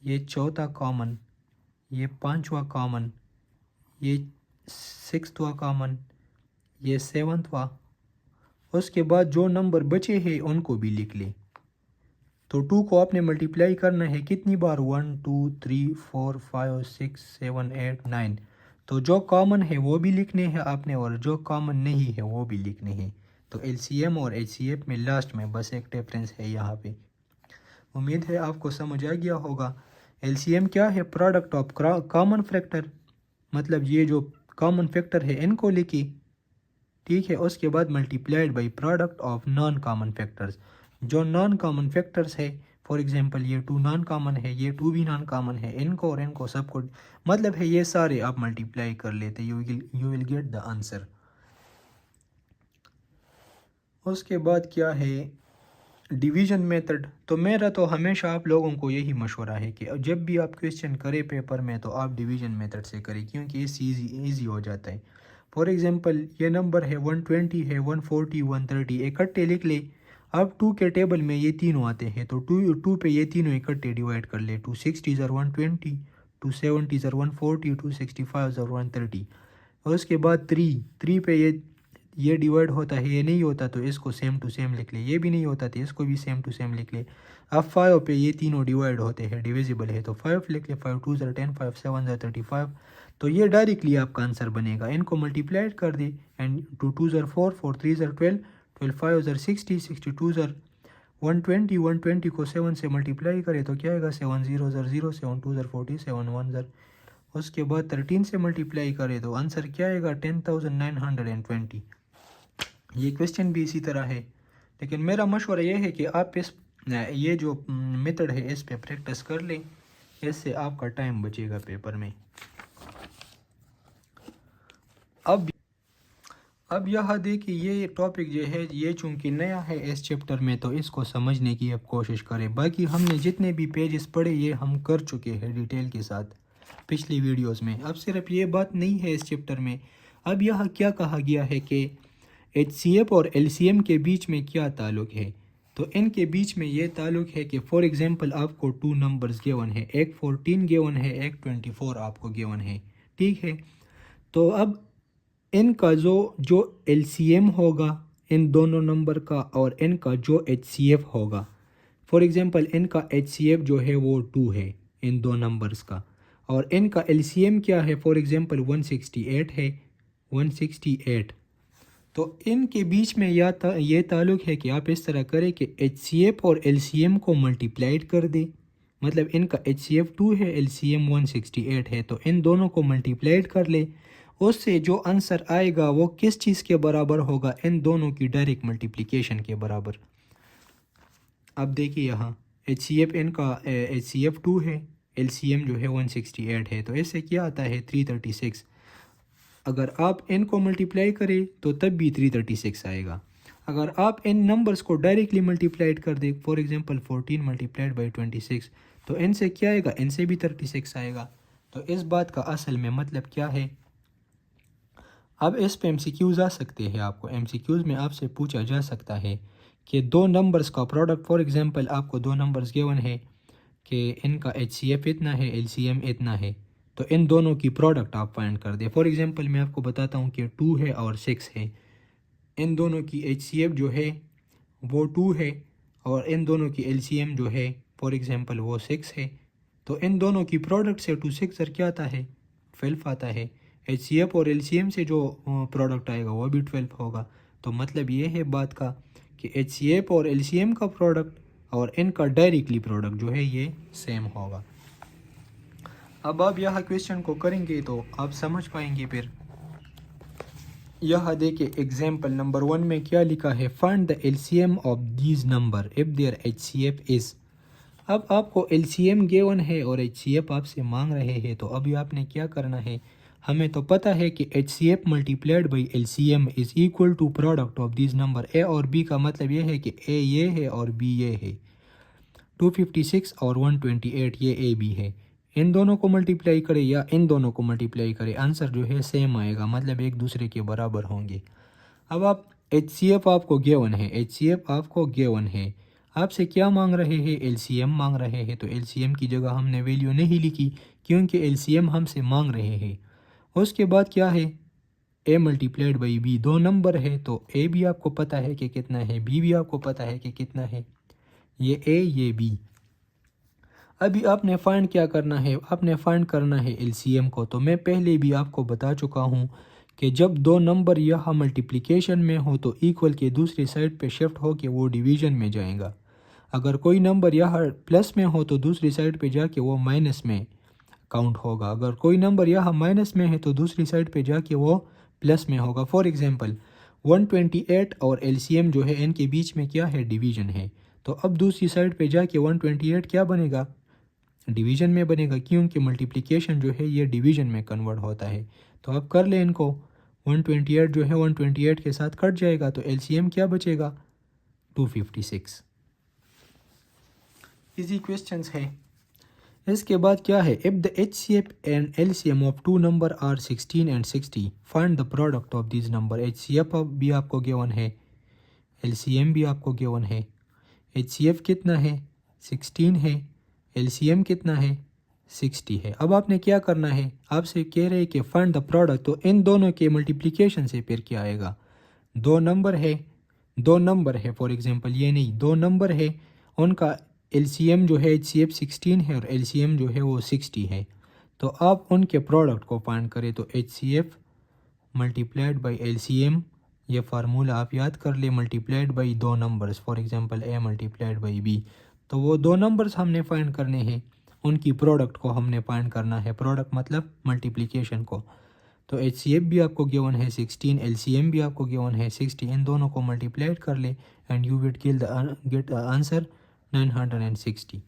ये चौथा कॉमन, ये पांचवा कॉमन, ये 6वां कॉमन, ये 7वां। उसके बाद जो नंबर बचे हैं उनको भी लिख ले। तो 2 को आपने मल्टीप्लाई करना है कितनी बार, 1 2 3 4 5 6 7 8 9। तो जो कॉमन है वो भी लिखने हैं आपने और जो कॉमन नहीं है वो भी लिखने हैं। तो एलसीएम और एचसीएफ में लास्ट में बस एक डिफरेंस है यहाँ पे। उम्मीद है आपको समझ आ गया होगा। एलसीएम क्या है, प्रोडक्ट ऑफ कॉमन फैक्टर, मतलब ये जो कॉमन फैक्टर है इनको लिखी, ठीक है। उसके बाद multiplied by product of non common factors, जो नॉन कॉमन फैक्टर्स है, फॉर एग्जांपल ये 2 नॉन कॉमन है, ये 2 भी नॉन कॉमन है, इनको और इनको सबको मतलब है ये सारे आप मल्टीप्लाई कर लेते, you will get the answer. उसके बाद क्या है, डिवीजन मेथड। तो मेरा तो हमेशा आप लोगों को यही मशवरा है कि जब भी आप क्वेश्चन करें पेपर में तो आप डिवीजन मेथड से करें, क्योंकि इससे ईजी हो जाता है। फॉर एग्जांपल ये नंबर है 120 है, 140 130 इकट्ठे लिख ले। अब 2 के टेबल में ये तीनों आते हैं तो 2 पे ये तीनों इकट्ठे डिवाइड कर ले। 260 ज़र 120, 270 ज़र 140, 265 ज़र 130। और उसके बाद 3 पे ये डिवाइड होता है, ये नहीं होता तो इसको सेम टू सेम लिख ले, ये भी नहीं होता तो इसको भी सेम टू सेम लिख ले। अब 5 पे ये तीनों डिवाइड होते हैं, डिविजिबल है तो 5 लिख ले। 5 2 ज़र 10, 5 7 ज़र 35। तो ये डायरेक्टली आपका आंसर बनेगा। इनको मल्टीप्लाइड कर दे एंड 2 2 ज़र 4, 4 3 ज़र 12, 12 5 ज़र 60, 62 ज़र 120, 120 को 7 से मल्टीप्लाई करे तो क्या आएगा, 7 0 ज़र 0, 7 2 ज़र 40, 7 1 ज़र। उसके बाद 13 से मल्टीप्लाई करे तो आंसर क्या आएगा, 10,920। ये क्वेश्चन भी इसी तरह है, लेकिन मेरा मशवरा ये है कि आप ये जो मेथड है इस पे प्रैक्टिस कर लें, इससे आपका टाइम बचेगा पेपर में। अब यह देखिए ये टॉपिक जो है ये चूँकि नया है इस चैप्टर में तो इसको समझने की अब कोशिश करें। बाकी हमने जितने भी पेजेस पढ़े ये हम कर चुके हैं डिटेल के साथ पिछली वीडियोस में। अब सिर्फ ये बात नहीं है इस चैप्टर में। अब यह क्या कहा गया है कि एचसीएफ और एलसीएम के बीच में क्या ताल्लुक है। तो इनके बीच में ये ताल्लुक है कि फॉर एग्जांपल आपको 2 नंबर्स गिवन है, एक 14 गिवन है, एक 24 आपको गिवन है, ठीक है। तो अब इनका जो एलसीएम होगा इन दोनों नंबर का और इनका जो एचसीएफ होगा, फॉर एग्जांपल इनका एचसीएफ जो है वो 2 है इन दो नंबर्स का, और इनका एलसीएम क्या है, फॉर एग्जांपल 168 है, 168। तो इनके बीच में ये ताल्लुक है कि आप इस तरह करें कि एचसीएफ और एलसीएम को मल्टीप्लाइड कर दें। मतलब इनका एचसीएफ 2 है, एलसीएम 168 है, तो इन दोनों को मल्टीप्लाइड कर ले। उससे जो आंसर आएगा वो किस चीज़ के बराबर होगा, इन दोनों की डायरेक्ट मल्टीप्लिकेशन के बराबर। अब देखिए यहाँ एचसीएफ इनका एचसीएफ 2 है, एलसीएम जो है 168 है, तो इससे क्या आता है 336। अगर आप इनको मल्टीप्लाई करें तो तब भी 336 आएगा। अगर आप इन नंबर्स को डायरेक्टली मल्टीप्लाइड कर दें, फॉर एग्जांपल 14 मल्टीप्लाइड बाई 26, तो इनसे क्या आएगा, इनसे भी 36 आएगा। तो इस बात का असल में मतलब क्या है। अब इस पे एमसीक्यूज आ सकते हैं, आपको एमसीक्यूज में आपसे पूछा जा सकता है कि दो नंबर्स का प्रोडक्ट, फॉर एग्जांपल आपको दो नंबर्स गिवन है कि इनका एचसीएफ इतना है, एलसीएम इतना है, तो इन दोनों की प्रोडक्ट आप फाइंड कर दें। फॉर एग्जांपल मैं आपको बताता हूँ कि 2 है और 6 है, इन दोनों की एचसीएफ जो है वो 2 है और इन दोनों की एलसीएम जो है फॉर एग्जांपल वो 6 है, तो इन दोनों की प्रोडक्ट से 2 6 क्या आता है, 12 आता है। एचसीएफ और एलसीएम से जो प्रोडक्ट आएगा वो भी 12 होगा। तो मतलब ये है बात का कि एचसीएफ और एलसीएम का प्रोडक्ट और इनका डायरेक्टली प्रोडक्ट जो है ये सेम होगा। अब आप यह क्वेश्चन को करेंगे तो आप समझ पाएंगे। फिर यह देखिए एग्जाम्पल नंबर 1 में क्या लिखा है, find the LCM of these number if their HCF is. अब आपको एलसीएम गिवन है और एचसीएफ आपसे मांग रहे हैं, तो अभी आपने क्या करना है, हमें तो पता है कि HCF multiplied by LCM is equal to product of these number. A और बी का मतलब ये है कि ए ये है और बी ये है। 256 और 128 ये ए बी है। इन दोनों को मल्टीप्लाई करें या इन दोनों को मल्टीप्लाई करें, आंसर जो है सेम आएगा, मतलब एक दूसरे के बराबर होंगे। अब आप एचसीएफ आपको गिवन है, एचसीएफ आपको गिवन है, आपसे क्या मांग रहे हैं, एलसीएम मांग रहे हैं। तो एलसीएम की जगह हमने वैल्यू नहीं लिखी क्योंकि एलसीएम हमसे मांग रहे हैं। उसके बाद क्या है, ए मल्टीप्लाइड बाई बी, दो नंबर है तो ए भी आपको पता है कि कितना है, बी भी आपको पता है कि कितना है। ये ए ये बी। अभी आपने फाइंड क्या करना है, आपने फाइंड करना है एलसीएम को। तो मैं पहले भी आपको बता चुका हूँ कि जब दो नंबर यहाँ मल्टीप्लिकेशन में हो तो इक्वल के दूसरी साइड पे शिफ्ट हो के वो डिवीजन में जाएगा। अगर कोई नंबर यहाँ प्लस में हो तो दूसरी साइड पे जाके वो माइनस में काउंट होगा। अगर कोई नंबर यहाँ माइनस में है तो दूसरी साइड पे जाके वो प्लस में होगा। फॉर एग्जांपल 128 और एलसीएम जो है इनके बीच में क्या है, डिवीजन है। तो अब दूसरी साइड पे जाके 128 क्या बनेगा, डिवीजन में बनेगा, क्योंकि मल्टीप्लिकेशन जो है ये डिवीजन में कन्वर्ट होता है। तो अब कर ले इनको, 128 जो है 128 के साथ कट जाएगा तो एलसीएम क्या बचेगा, 256। इजी क्वेश्चंस है। इसके बाद क्या है, if the HCF and LCM of two number are 16 and 60 find the product of this number. HCF भी आपको गिवन है, एलसीएम भी आपको गिवन है। एचसीएफ कितना है, 16 है, एलसीएम कितना है, 60 है। अब आपने क्या करना है, आपसे कह रहे हैं कि फाइंड द प्रोडक्ट। तो इन दोनों के मल्टीप्लिकेशन से फिर क्या आएगा, दो नंबर है, फॉर एग्जांपल ये नहीं, दो नंबर है, उनका एलसीएम जो है एचसीएफ 16 है और एलसीएम जो है वो 60 है। तो आप उनके प्रोडक्ट को फाइंड करें तो एचसीएफ मल्टीप्लाइड बाई एलसीएम, ये फार्मूला आप याद कर ले, मल्टीप्लाइड बाई दो numbers, for example A multiplied by B. तो वो दो नंबर्स हमने फाइंड करने हैं, उनकी प्रोडक्ट को हमने फाइंड करना है, प्रोडक्ट मतलब मल्टीप्लिकेशन को। तो एचसीएफ भी आपको गिवन है 16, एलसीएम भी आपको गिवन है 60, इन दोनों को मल्टीप्लाइड कर ले and you will get the answer 960।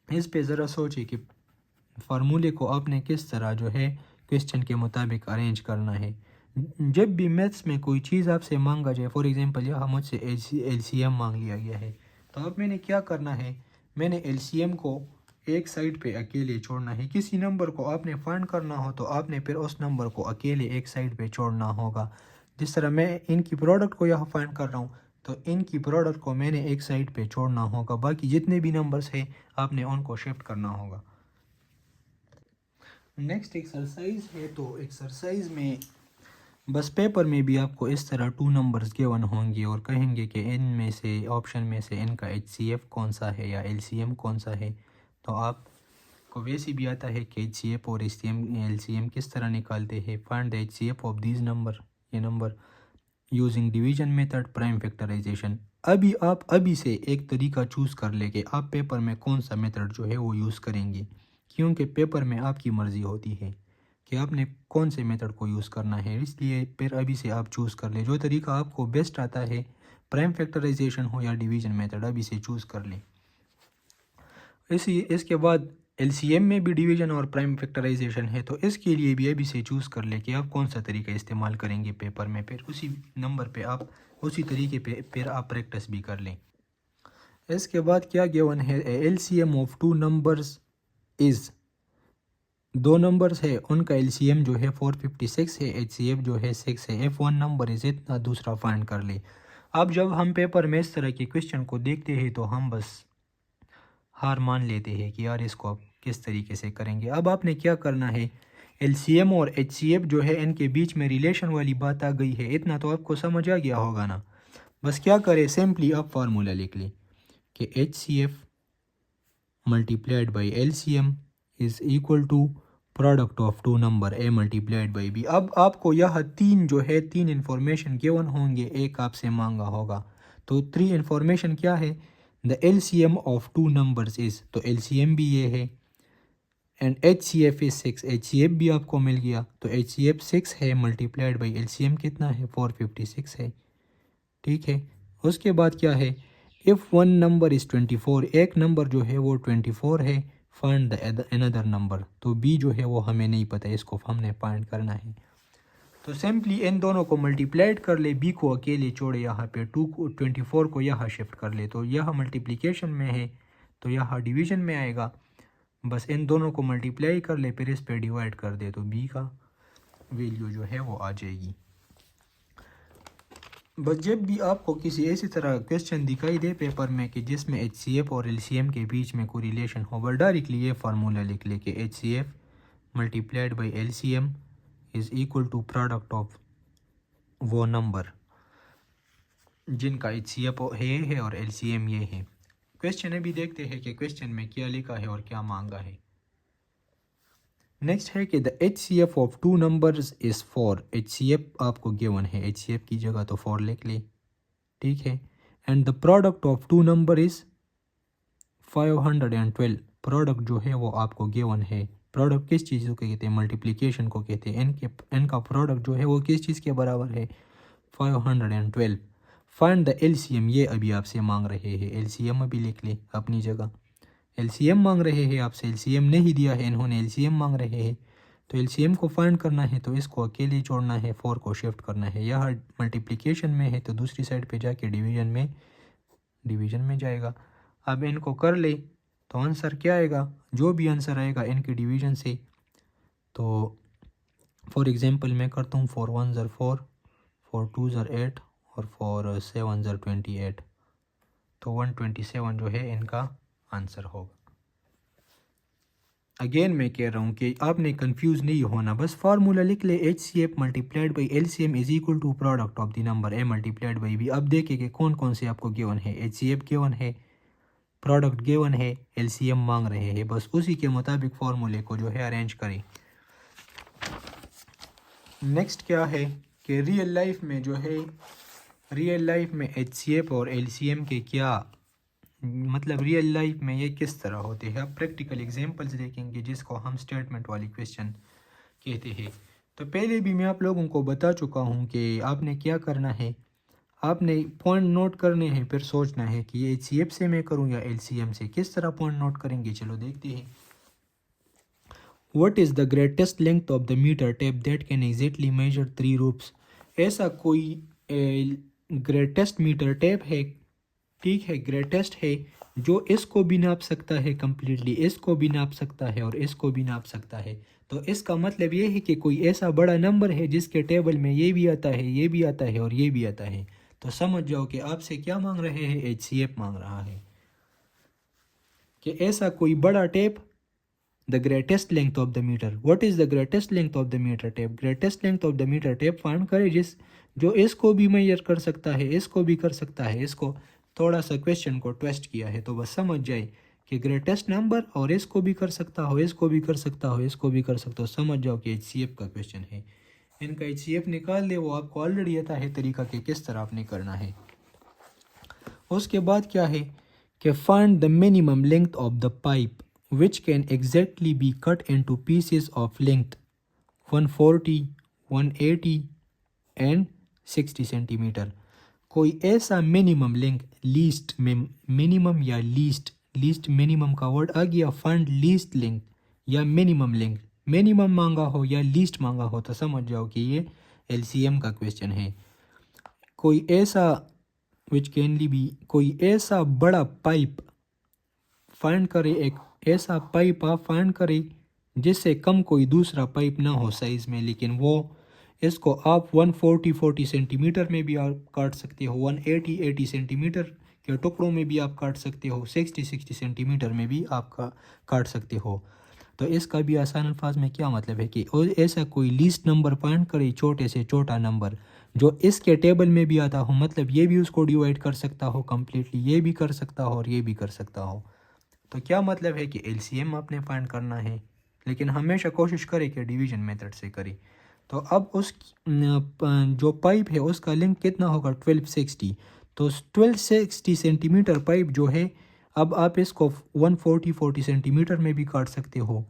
इस पे ज़रा सोचिए कि फार्मूले को आपने किस तरह जो है क्वेश्चन के मुताबिक अरेंज करना है। जब भी मैथ्स में कोई चीज़ आपसे मांगा जाए, फॉर एग्जांपल यहाँ मुझसे एलसीएम मांग लिया गया है, तो अब मैंने क्या करना है, मैंने एलसीएम को एक साइड पे अकेले छोड़ना है। किसी नंबर को आपने फाइंड करना हो तो आपने फिर उस नंबर को अकेले एक साइड पे छोड़ना होगा। जिस तरह मैं इनकी प्रोडक्ट को यहाँ फाइंड कर रहा हूँ तो इनकी प्रोडक्ट को मैंने एक साइड पे छोड़ना होगा, बाकी जितने भी नंबर्स हैं आपने उनको शिफ्ट करना होगा। नेक्स्ट एक्सरसाइज है, तो एक्सरसाइज में बस पेपर में भी आपको इस तरह टू नंबर्स गिवन होंगे और कहेंगे कि इनमें से ऑप्शन में से इनका एचसीएफ कौन सा है या एलसीएम कौन सा है। तो आपको वैसे भी आता है कि एचसीएफ और एलसीएम किस तरह निकालते हैं। Find the HCF of this number, ये number using division method, prime factorization. अभी से एक तरीका चूज़ कर ले कि आप पेपर में कौन सा मेथड जो है वो यूज़ करेंगे, क्योंकि पेपर में आपकी मर्ज़ी होती है कि आपने कौन से मेथड को यूज़ करना है। इसलिए फिर अभी से आप चूज़ कर ले, जो तरीका आपको बेस्ट आता है, प्राइम फैक्टराइजेशन हो या डिवीजन मेथड, अभी से चूज़ कर ले। इसके बाद एलसीएम में भी डिवीजन और प्राइम फैक्टराइजेशन है, तो इसके लिए भी अभी से चूज़ कर ले कि आप कौन सा तरीका इस्तेमाल करेंगे पेपर में। फिर उसी नंबर पे आप उसी तरीके पे फिर आप प्रैक्टिस भी कर लें। इसके बाद क्या गिवन है, LCM of two numbers is, दो नंबर्स है उनका एलसीएम जो है 456 है, एचसीएफ जो है 6 है, F1 नंबर इज़ इतना, दूसरा फाइंड कर ले। अब जब हम पेपर में इस तरह के क्वेश्चन को देखते हैं तो हम बस हार मान लेते हैं कि यार इसको आप किस तरीके से करेंगे। अब आपने क्या करना है, एलसीएम और एचसीएफ जो है इनके बीच में रिलेशन वाली बात आ गई है, इतना तो आपको समझ आ गया होगा ना। बस क्या करें, सिंपली आप फार्मूला लिख लें कि HCF multiplied by LCM is equal to product of two number A multiplied by B. अब आपको यह तीन जो है, तीन इन्फॉर्मेशन गिवन होंगे, एक आपसे मांगा होगा। तो थ्री इन्फॉर्मेशन क्या है, the LCM of two numbers is, तो एलसीएम भी ये है, एंड एचसीएफ इज 6, एचसीएफ भी आपको मिल गया। तो एचसीएफ 6 है मल्टीप्लाइड बाई एलसीएम कितना है, 456 है। ठीक है, उसके बाद क्या है, इफ़ वन नंबर इज़ 24, एक नंबर जो है वो 24 है, फाइंड द अनदर नंबर। तो बी जो है वो हमें नहीं पता, इसको हमने फाइंड करना है। तो सिंपली इन दोनों को मल्टीप्लाइड कर ले, बी को अकेले छोड़े यहाँ पे, 24 को यहाँ शिफ्ट कर ले, तो यह मल्टीप्लिकेशन में है तो यहाँ डिवीजन में आएगा। बस इन दोनों को मल्टीप्लाई कर ले, फिर इस पे डिवाइड कर दे, तो बी का वैल्यू जो है वो आ जाएगी। बस जब भी आपको किसी ऐसी तरह क्वेश्चन दिखाई दे पेपर में कि जिसमें एचसीएफ और एलसीएम के बीच में कोई रिलेशन हो, बस डायरेक्टली ये फार्मूला लिख ले कि HCF multiplied by LCM is equal to product of वो नंबर जिनका एचसीएफ है और एलसीएम ये है। क्वेश्चन अभी देखते हैं कि क्वेश्चन में क्या लिखा है और क्या मांगा है। नेक्स्ट है कि the HCF of two numbers is 4। HCF आपको गिवन है, HCF की जगह तो 4 लिख ली, ठीक है। And the product of two number is 512। Product जो है वो आपको गिवन है। प्रोडक्ट किस चीज़ को कहते हैं? मल्टीप्लिकेशन को कहते हैं। n का प्रोडक्ट जो है वो किस चीज़ के बराबर है? 512। फाइंड द LCM, ये अभी आपसे मांग रहे हैं। LCM अभी लिख ले अपनी जगह। LCM मांग रहे हैं आपसे, LCM नहीं दिया है इन्होंने, LCM मांग रहे हैं। तो LCM को फाइंड करना है तो इसको अकेले जोड़ना है, 4 को शिफ्ट करना है। यह मल्टीप्लिकेशन में है तो दूसरी साइड पे जाके डिवीजन में जाएगा। अब इनको कर ले तो आंसर क्या आएगा? जो भी आंसर आएगा इनके डिवीजन से। तो फॉर एग्जांपल मैं करता हूँ 4 1 ज़र 4, 4 2 ज़र 8 और 4 7 ज़र 28। तो 127 जो है इनका आंसर होगा। अगेन मैं कह रहा हूँ कि आपने कंफ्यूज नहीं होना, बस फार्मूला लिख ले HCF multiplied by LCM is equal to product of the number A multiplied by B। अब देखिए कि कौन कौन से आपको गिवन है। HCF गिवन है, प्रोडक्ट गिवन है, LCM मांग रहे हैं। बस उसी के मुताबिक फार्मूले को जो है अरेंज करें। नेक्स्ट क्या है कि रियल लाइफ में जो है, रियल लाइफ में HCF और LCM के क्या मतलब रियल लाइफ में ये किस तरह होते हैं। अब प्रैक्टिकल एग्जांपल्स देखेंगे जिसको हम स्टेटमेंट वाली क्वेश्चन कहते हैं। तो पहले भी मैं आप लोगों को बता चुका हूँ कि आपने क्या करना है, आपने पॉइंट नोट करने हैं, फिर सोचना है कि ये HCF से मैं करूँ या LCM से। किस तरह पॉइंट नोट करेंगे, चलो देखते हैं। What is the greatest length of the metre tape that can exactly measure 3 ropes. ऐसा कोई ग्रेटेस्ट मीटर टेप है, ठीक है, ग्रेटेस्ट है, जो इसको भी नाप सकता है कम्प्लीटली, इसको भी नाप सकता है और इसको भी नाप सकता है। तो इसका मतलब ये है कि कोई ऐसा बड़ा नंबर है जिसके टेबल में ये भी आता है, ये भी आता है और ये भी आता है। तो समझ जाओ कि आपसे क्या मांग रहे हैं, HCF मांग रहा है कि ऐसा कोई बड़ा tape, the greatest length of the metre. What is the greatest length of the metre tape? Greatest length of the metre tape find करे जो इसको भी मेजर कर सकता है, इसको भी कर सकता है। इसको थोड़ा सा क्वेश्चन को ट्विस्ट किया है तो बस समझ जाए कि ग्रेटेस्ट नंबर और इसको भी कर सकता हो, इसको भी कर सकता हो, इसको भी कर सकता हो। समझ जाओ कि HCF का क्वेश्चन है। इनका HCF निकाल दे, वो आपको ऑलरेडी आता है तरीका कि किस तरह आपने करना है। उसके बाद क्या है कि find the minimum length of the pipe which can exactly be cut into pieces of length 140, 180 and 60 centimetre. कोई ऐसा मिनिमम लेंथ, लीस्ट में मिनिमम या लीस्ट मिनिमम का वर्ड आ गया। फाइंड लीस्ट लेंथ या मिनिमम लेंथ, मिनिमम मांगा हो या लीस्ट मांगा हो तो समझ जाओ कि ये LCM का क्वेश्चन है। कोई ऐसा विच कैन बी, कोई ऐसा बड़ा पाइप फाइंड करे, एक ऐसा पाइप आप फाइंड करे जिससे कम कोई दूसरा पाइप ना हो साइज में, लेकिन वो इसको आप 140 सेंटीमीटर में भी आप काट सकते हो, 180 सेंटीमीटर के टुकड़ों में भी आप काट सकते हो, 60 सेंटीमीटर में भी आप काट सकते हो। तो इसका भी आसान अल्फाज में क्या मतलब है कि ऐसा कोई लीस्ट नंबर फाइंड करे, छोटे से छोटा नंबर जो इसके टेबल में भी आता हो, मतलब ये भी उसको डिवाइड कर सकता हो कम्प्लीटली, ये भी कर सकता हो और ये भी कर सकता हो। तो क्या मतलब है कि LCM आपने फाइंड करना है, लेकिन हमेशा कोशिश करें कि डिवीजन मेथड से करें। तो अब उस जो पाइप है उसका लेंथ कितना होगा, 1260। तो 1260 सेंटीमीटर पाइप जो है, अब आप इसको 140 सेंटीमीटर में भी काट सकते हो,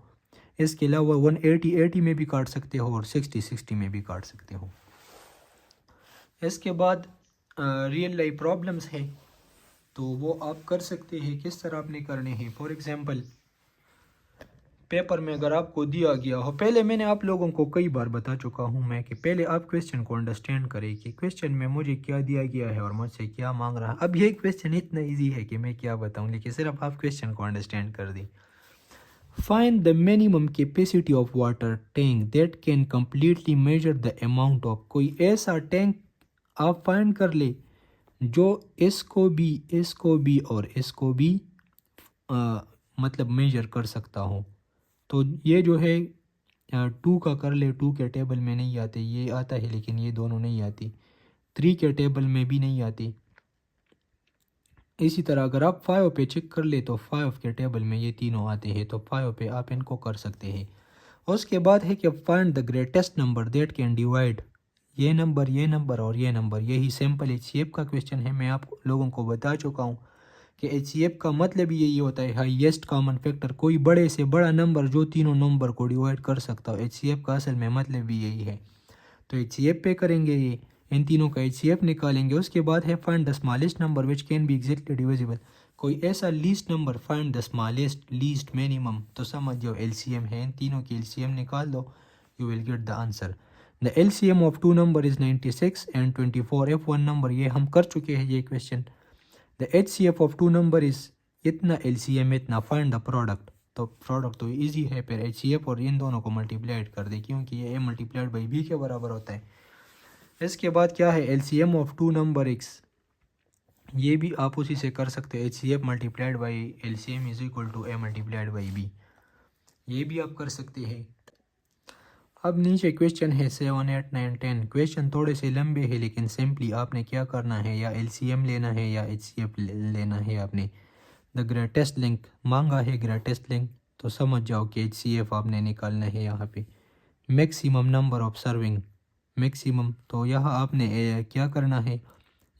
इसके अलावा 180 में भी काट सकते हो और 60 में भी काट सकते हो। इसके बाद रियल लाइफ प्रॉब्लम्स है तो वो आप कर सकते हैं। किस तरह आपने करने हैं, फॉर एग्जांपल पेपर में अगर आपको दिया गया हो, पहले मैंने आप लोगों को कई बार बता चुका हूं मैं कि पहले आप क्वेश्चन को अंडरस्टैंड करें कि क्वेश्चन में मुझे क्या दिया गया है और मुझसे क्या मांग रहा है। अब ये क्वेश्चन इतना ईजी है कि मैं क्या बताऊं, लेकिन सिर्फ आप क्वेश्चन को अंडरस्टैंड कर दें। Find the minimum capacity of water tank that can completely measure the amount of. कोई ऐसा टैंक आप फाइंड कर ले जो इसको भी और इसको भी मतलब मेजर कर सकता हो। तो ये जो है 2 का कर ले, 2 के टेबल में नहीं आते, ये आता है लेकिन ये दोनों नहीं आती। 3 के टेबल में भी नहीं आती, इसी तरह अगर आप 5 पे चेक कर ले तो 5 के टेबल में ये तीनों आते हैं, तो 5 पे आप इनको कर सकते हैं। उसके बाद है कि find the greatest number that can divide, ये नंबर और ये नंबर। यही सिंपल एचसीएफ का क्वेश्चन है। मैं आप लोगों को बता चुका हूँ कि एचसीएफ का मतलब यही होता है, हाईएस्ट कॉमन फैक्टर, कोई बड़े से बड़ा नंबर जो तीनों नंबर को डिवाइड कर सकता हो। एचसीएफ का असल में मतलब भी यही है। तो एचसीएफ पे करेंगे, ये इन तीनों का एचसीएफ निकालेंगे। उसके बाद है find the smallest number which can be exactly divisible, कोई ऐसा least number, find the smallest least minimum. तो समझ जाओ एलसीएम है, इन तीनों की एलसीएम निकाल दो, you will get the answer. The LCM of two number is 96 and 24। F one number ये हम कर चुके हैं ये question. The HCF of two number is इतना, एलसीएम इतना, फाइंड द प्रोडक्ट। तो प्रोडक्ट तो इजी है, फिर एचसीएफ और इन दोनों को मल्टीप्लाइड कर दे, क्योंकि ये ए मल्टीप्लाइड बाई बी के बराबर होता है। इसके बाद क्या है, LCM of two number X, ये भी आप उसी से कर सकते हैं। HCF multiplied by LCM is equal to A multiplied by B, ये भी आप कर सकते हैं। अब नीचे क्वेश्चन है 7, 8, 9, 10। क्वेश्चन थोड़े से लंबे हैं, लेकिन सिंपली आपने क्या करना है, या एलसीएम लेना है या एचसीएफ लेना है आपने। द ग्रेटेस्ट लिंक मांगा है, ग्रेटेस्ट लिंक, तो समझ जाओ कि एचसीएफ आपने निकालना है यहाँ पे। Maximum number of serving, maximum, तो यहाँ आपने क्या करना है,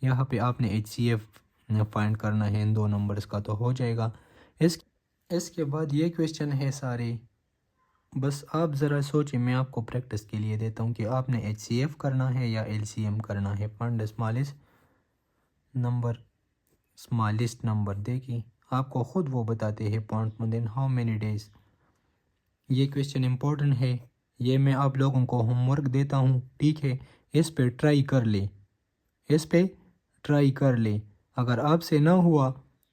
यहाँ पे आपने एचसीएफ फाइंड करना है इन दो नंबर्स का, तो हो जाएगा। इसके बाद ये क्वेश्चन है सारे, बस आप ज़रा सोचिए, मैं आपको प्रैक्टिस के लिए देता हूँ कि आपने एचसीएफ करना है या एलसीएम करना है। Find smallest number, smallest number देखिए आपको ख़ुद वो बताते हैं point within how many days. ये क्वेश्चन इम्पोर्टेंट है, ये मैं आप लोगों को होमवर्क देता हूँ, ठीक है। इस पे ट्राई कर ले, इस पे ट्राई कर ले। अगर आपसे ना हुआ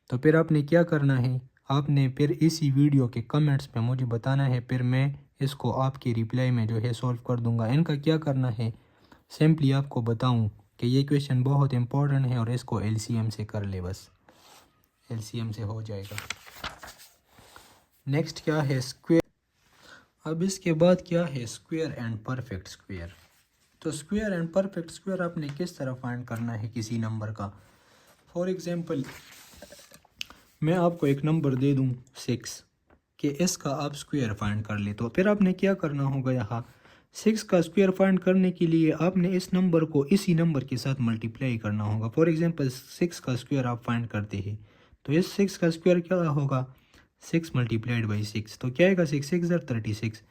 तो फिर आपने क्या करना है, आपने फिर इसी वीडियो के कमेंट्स में मुझे बताना है, फिर मैं इसको आपकी रिप्लाई में जो है सॉल्व कर दूंगा। इनका क्या करना है, सिंपली आपको बताऊं कि ये क्वेश्चन बहुत इंपॉर्टेंट है और इसको एलसीएम से कर ले, बस एलसीएम से हो जाएगा। नेक्स्ट क्या है, स्क्वायर। अब इसके बाद क्या है, स्क्वायर एंड परफेक्ट स्क्वायर। तो स्क्वायर एंड परफेक्ट स्क्वायर आपने किस तरह फाइंड करना है किसी नंबर का। फॉर एग्जांपल मैं आपको एक नंबर दे दूं 6, कि इसका आप स्क्वायर फाइंड कर ले, तो फिर आपने क्या करना होगा, यहाँ 6 का स्क्वायर फाइंड करने के लिए आपने इस नंबर को इसी नंबर के साथ मल्टीप्लाई करना होगा। फॉर एग्जांपल 6 का स्क्वायर आप फाइंड करते हैं, तो इस 6 का स्क्वायर क्या होगा, 6 मल्टीप्लाइड बाई 6, तो क्या आएगा, 6 6 36।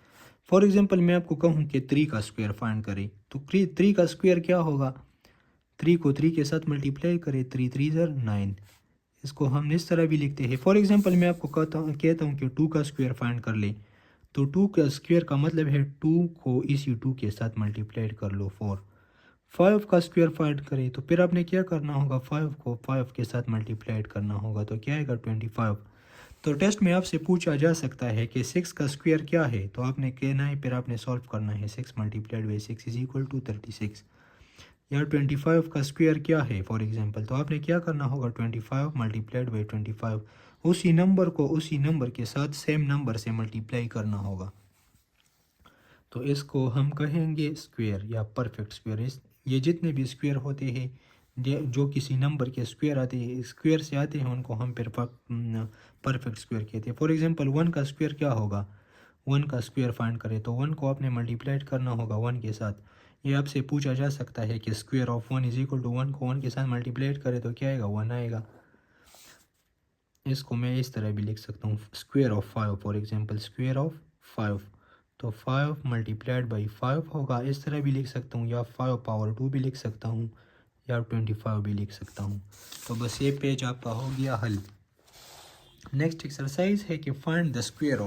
फॉर एग्जांपल मैं आपको कहूँ कि 3 का स्क्वायर फाइंड करें, तो 3 का स्क्वायर क्या होगा, 3 को 3 के साथ मल्टीप्लाई करें, 3 3 9। इसको हम इस तरह भी लिखते हैं। फॉर एग्जांपल मैं आपको कहता हूँ कि 2 का स्क्वायर फाइंड कर ले, तो 2 का स्क्वायर का मतलब है 2 को इसी 2 के साथ मल्टीप्लाइड कर लो 4। 5 का स्क्वायर फाइंड करें, तो फिर आपने क्या करना होगा, 5 को 5 के साथ मल्टीप्लाइड करना होगा, तो क्या आएगा 25। तो टेस्ट में आपसे पूछा जा सकता है कि 6 का स्क्वायर क्या है, तो आपने कहना है, फिर आपने सॉल्व करना है, 6 multiplied by 6 is equal to 36। यार 25 का स्क्वायर क्या है फॉर एग्जांपल, तो आपने क्या करना होगा, 25 मल्टीप्लाइड बाई 25, उसी नंबर को उसी नंबर के साथ सेम नंबर से मल्टीप्लाई करना होगा, तो इसको हम कहेंगे स्क्वायर या परफेक्ट स्क्वायर। ये जितने भी स्क्वायर होते हैं जो किसी नंबर के स्क्वायर आते हैं, स्क्वायर से आते हैं, उनको हम फिर परफेक्ट स्क्वायर कहते हैं। फॉर एग्जांपल 1 का स्क्वायर क्या होगा, 1 का स्क्वायर फाइंड करें, तो 1 को आपने मल्टीप्लाइड करना होगा 1 के साथ। ये आपसे पूछा जा सकता है कि square of 1 is equal to 1 को 1 के साथ मल्टीप्लाइड करें तो क्या आएगा, 1 आएगा। इसको मैं इस तरह भी लिख सकता हूँ, square of 5, for example square of 5, तो 5 मल्टीप्लाइड बाई 5 होगा, इस तरह भी लिख सकता हूँ, या 5 पावर 2 भी लिख सकता हूँ, या 25 भी लिख सकता हूँ। तो बस ये पेज आपका हो गया हल। नेक्स्ट एक्सरसाइज है कि find the square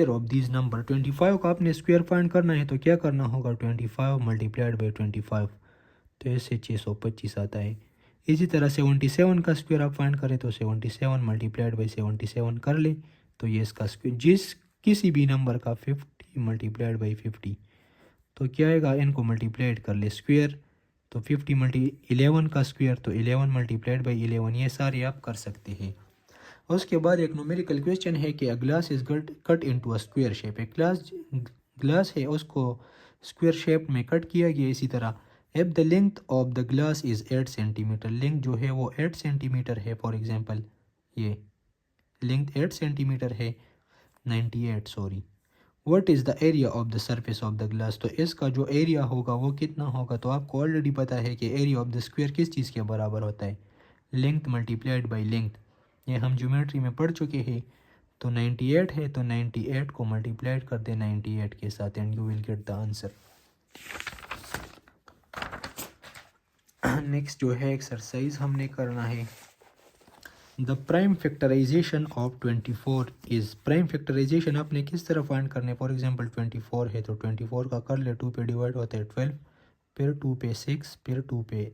of this number. 25 का आपने स्क्वायर फाइंड करना है, तो क्या करना होगा, 25 मल्टीप्लाइड बाई 25, तो इससे 625 आता है। इसी तरह 77 का स्क्वायर आप फाइंड करें, तो 77 मल्टीप्लाइड बाई 77 कर ले, तो ये इसका स्क्वायर, जिस किसी भी नंबर का 50 मल्टीप्लाइड बाई 50, तो क्या आएगा, इनको मल्टीप्लाइड कर ले स्क्वायर, तो 50 11 का स्क्वायर, तो 11 मल्टीप्लाइड बाई 11, ये सारे आप कर सकते हैं। उसके बाद एक न्यूमेरिकल क्वेश्चन है कि a glass is cut into a square shape. एक ग्लास है, उसको स्क्वायर शेप में कट किया गया। इसी तरह if the length of the glass is 8 centimetre, length जो है वो 8 सेंटीमीटर है, फॉर एग्जांपल ये लेंथ 8 सेंटीमीटर है, 98 sorry. What is the area of the surface of the glass, तो इसका जो एरिया होगा वो कितना होगा, तो आपको ऑलरेडी पता है कि एरिया ऑफ द स्क्वायर किस चीज़ के बराबर होता है, लेंथ मल्टीप्लाइड बाई लेंथ। ये हम ज्योमेट्री में पढ़ चुके हैं। तो 98 है, तो 98 को मल्टीप्लाइड कर दे 98 के साथ and you will get the answer. Next जो है एक्सरसाइज हमने करना है, the prime factorisation of 24 is, prime factorisation आपने किस तरह फाइंड करने, फॉर एग्जांपल 24 है तो 24 का कर ले 2 पे डिवाइड होता है 12, फिर 2 पे 6, फिर 2 पे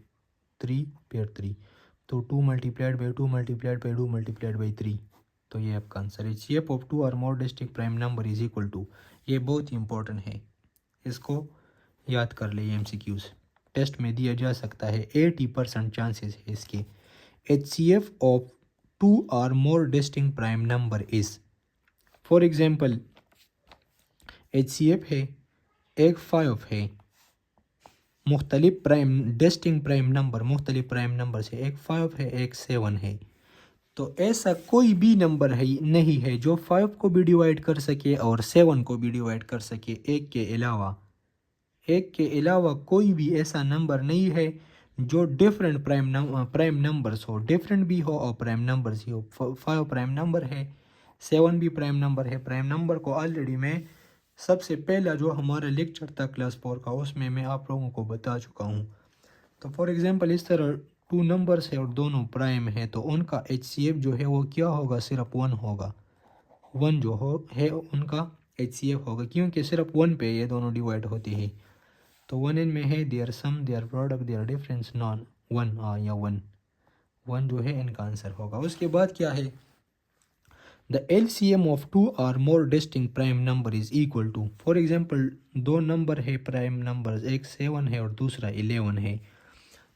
3, फिर 3, तो 2 multiplied by 2 multiplied by 2 multiplied by 3, तो ये आपका आंसर है। Shape of 2 or more distinct prime number is equal to, ये बहुत ही इंपॉर्टेंट है, इसको याद कर ले, MCQs टेस्ट में दिया जा सकता है, 80% चांसेस है इसके। HCF of 2 or more distinct prime number is, for example HCF है, एक 5 है, मुख्तलिफ प्राइम डिस्टिंक्ट प्राइम नंबर, मुख्तलिफ प्राइम नंबर से एक 5 है, एक 7 है, तो ऐसा कोई भी नंबर है नहीं है जो 5 को भी डिवाइड कर सके और 7 को भी डिवाइड कर सके, एक के अलावा कोई भी ऐसा नंबर नहीं है जो डिफरेंट प्राइम नंबर्स हो, डिफरेंट भी हो और प्राइम नंबर्स ही हो। 5 प्राइम नंबर है, 7 भी प्राइम नंबर है। प्राइम नंबर को ऑलरेडी मैं सबसे पहला जो हमारा लेक्चर था क्लास 4 का, उसमें मैं आप लोगों को बता चुका हूँ। तो फॉर एग्जांपल इस तरह 2 नंबर्स है और दोनों प्राइम है, तो उनका HCF जो है वो क्या होगा, सिर्फ 1 होगा। 1 जो है उनका HCF होगा, क्योंकि सिर्फ 1 पे ये दोनों डिवाइड होते हैं। तो 1 इन में है their sum, their product, their difference, non 1 या 1 जो है इनका आंसर होगा। उसके बाद क्या है, the LCM of 2 or more distinct prime number is equal to, for example 2 number है प्राइम नंबर, एक 7 है और दूसरा 11 है,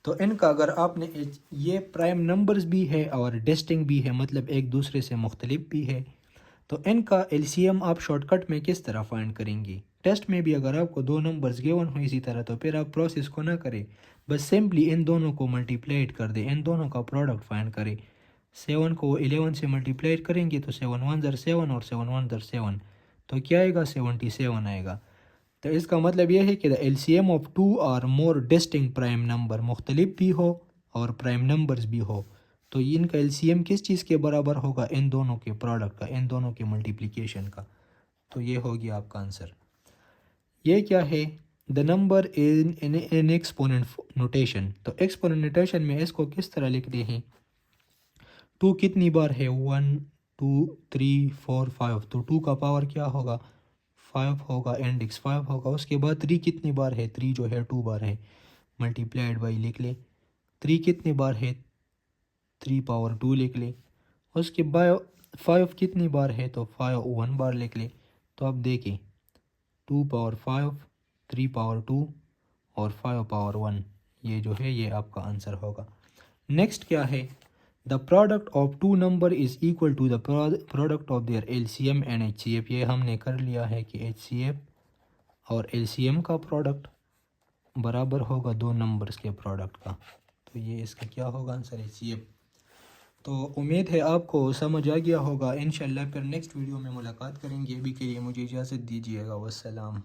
तो इनका अगर आपने ये प्राइम नंबर्स भी है और डिस्टिंक्ट भी है, मतलब एक दूसरे से मुख्तलिफ भी है, तो इनका LCM आप शॉर्टकट में किस तरह फाइंड करेंगे। टेस्ट में भी अगर आपको 2 नंबर्स गिवन हो इसी तरह, तो फिर आप प्रोसेस को ना करें, बस सिंपली इन दोनों को मल्टीप्लाइड कर दे, इन दोनों का प्रोडक्ट फाइंड करें। 7 को 11 से मल्टीप्लाइड करेंगे तो 7 1 ज़र 7 और 7 1 ज़र 7, तो क्या आएगा, 77 आएगा। तो इसका मतलब यह है कि the LCM of 2 or more distinct prime number, मुख्तलिफ भी हो और प्राइम नंबर्स भी हो, तो इनका LCM किस चीज़ के बराबर होगा, इन दोनों के प्रोडक्ट का, इन दोनों के मल्टीप्लिकेशन का। तो ये हो गया आपका आंसर। ये क्या है, the number in exponent notation, तो एक्सपोनेंट नोटेशन में इसको किस तरह लिखते हैं, 2 कितनी बार है, 1 2 3 4 5, तो 2 का पावर क्या होगा, 5 होगा, इंडेक्स 5 होगा। उसके बाद 3 कितनी बार है, 3 जो है 2 बार है, मल्टीप्लाइड बाई लिख ले। 3 कितनी बार है, 3 पावर 2 लिख ले। उसके बाद 5 कितनी बार है, तो 5 1 बार लिख ले। तो अब देखें 2 पावर 5, 3 पावर 2 और 5 पावर 1, ये जो है ये आपका आंसर होगा। नेक्स्ट क्या है, the product of 2 number is equal to the product of their LCM and HCF, ये हमने कर लिया है कि HCF और LCM का प्रोडक्ट बराबर होगा 2 नंबर्स के प्रोडक्ट का, तो ये इसका क्या होगा आंसर, HCF। तो उम्मीद है आपको समझ आ गया होगा। इंशाल्लाह फिर नेक्स्ट वीडियो में मुलाकात करेंगे, अभी के लिए मुझे इजाज़त दीजिएगा। वस्सलाम।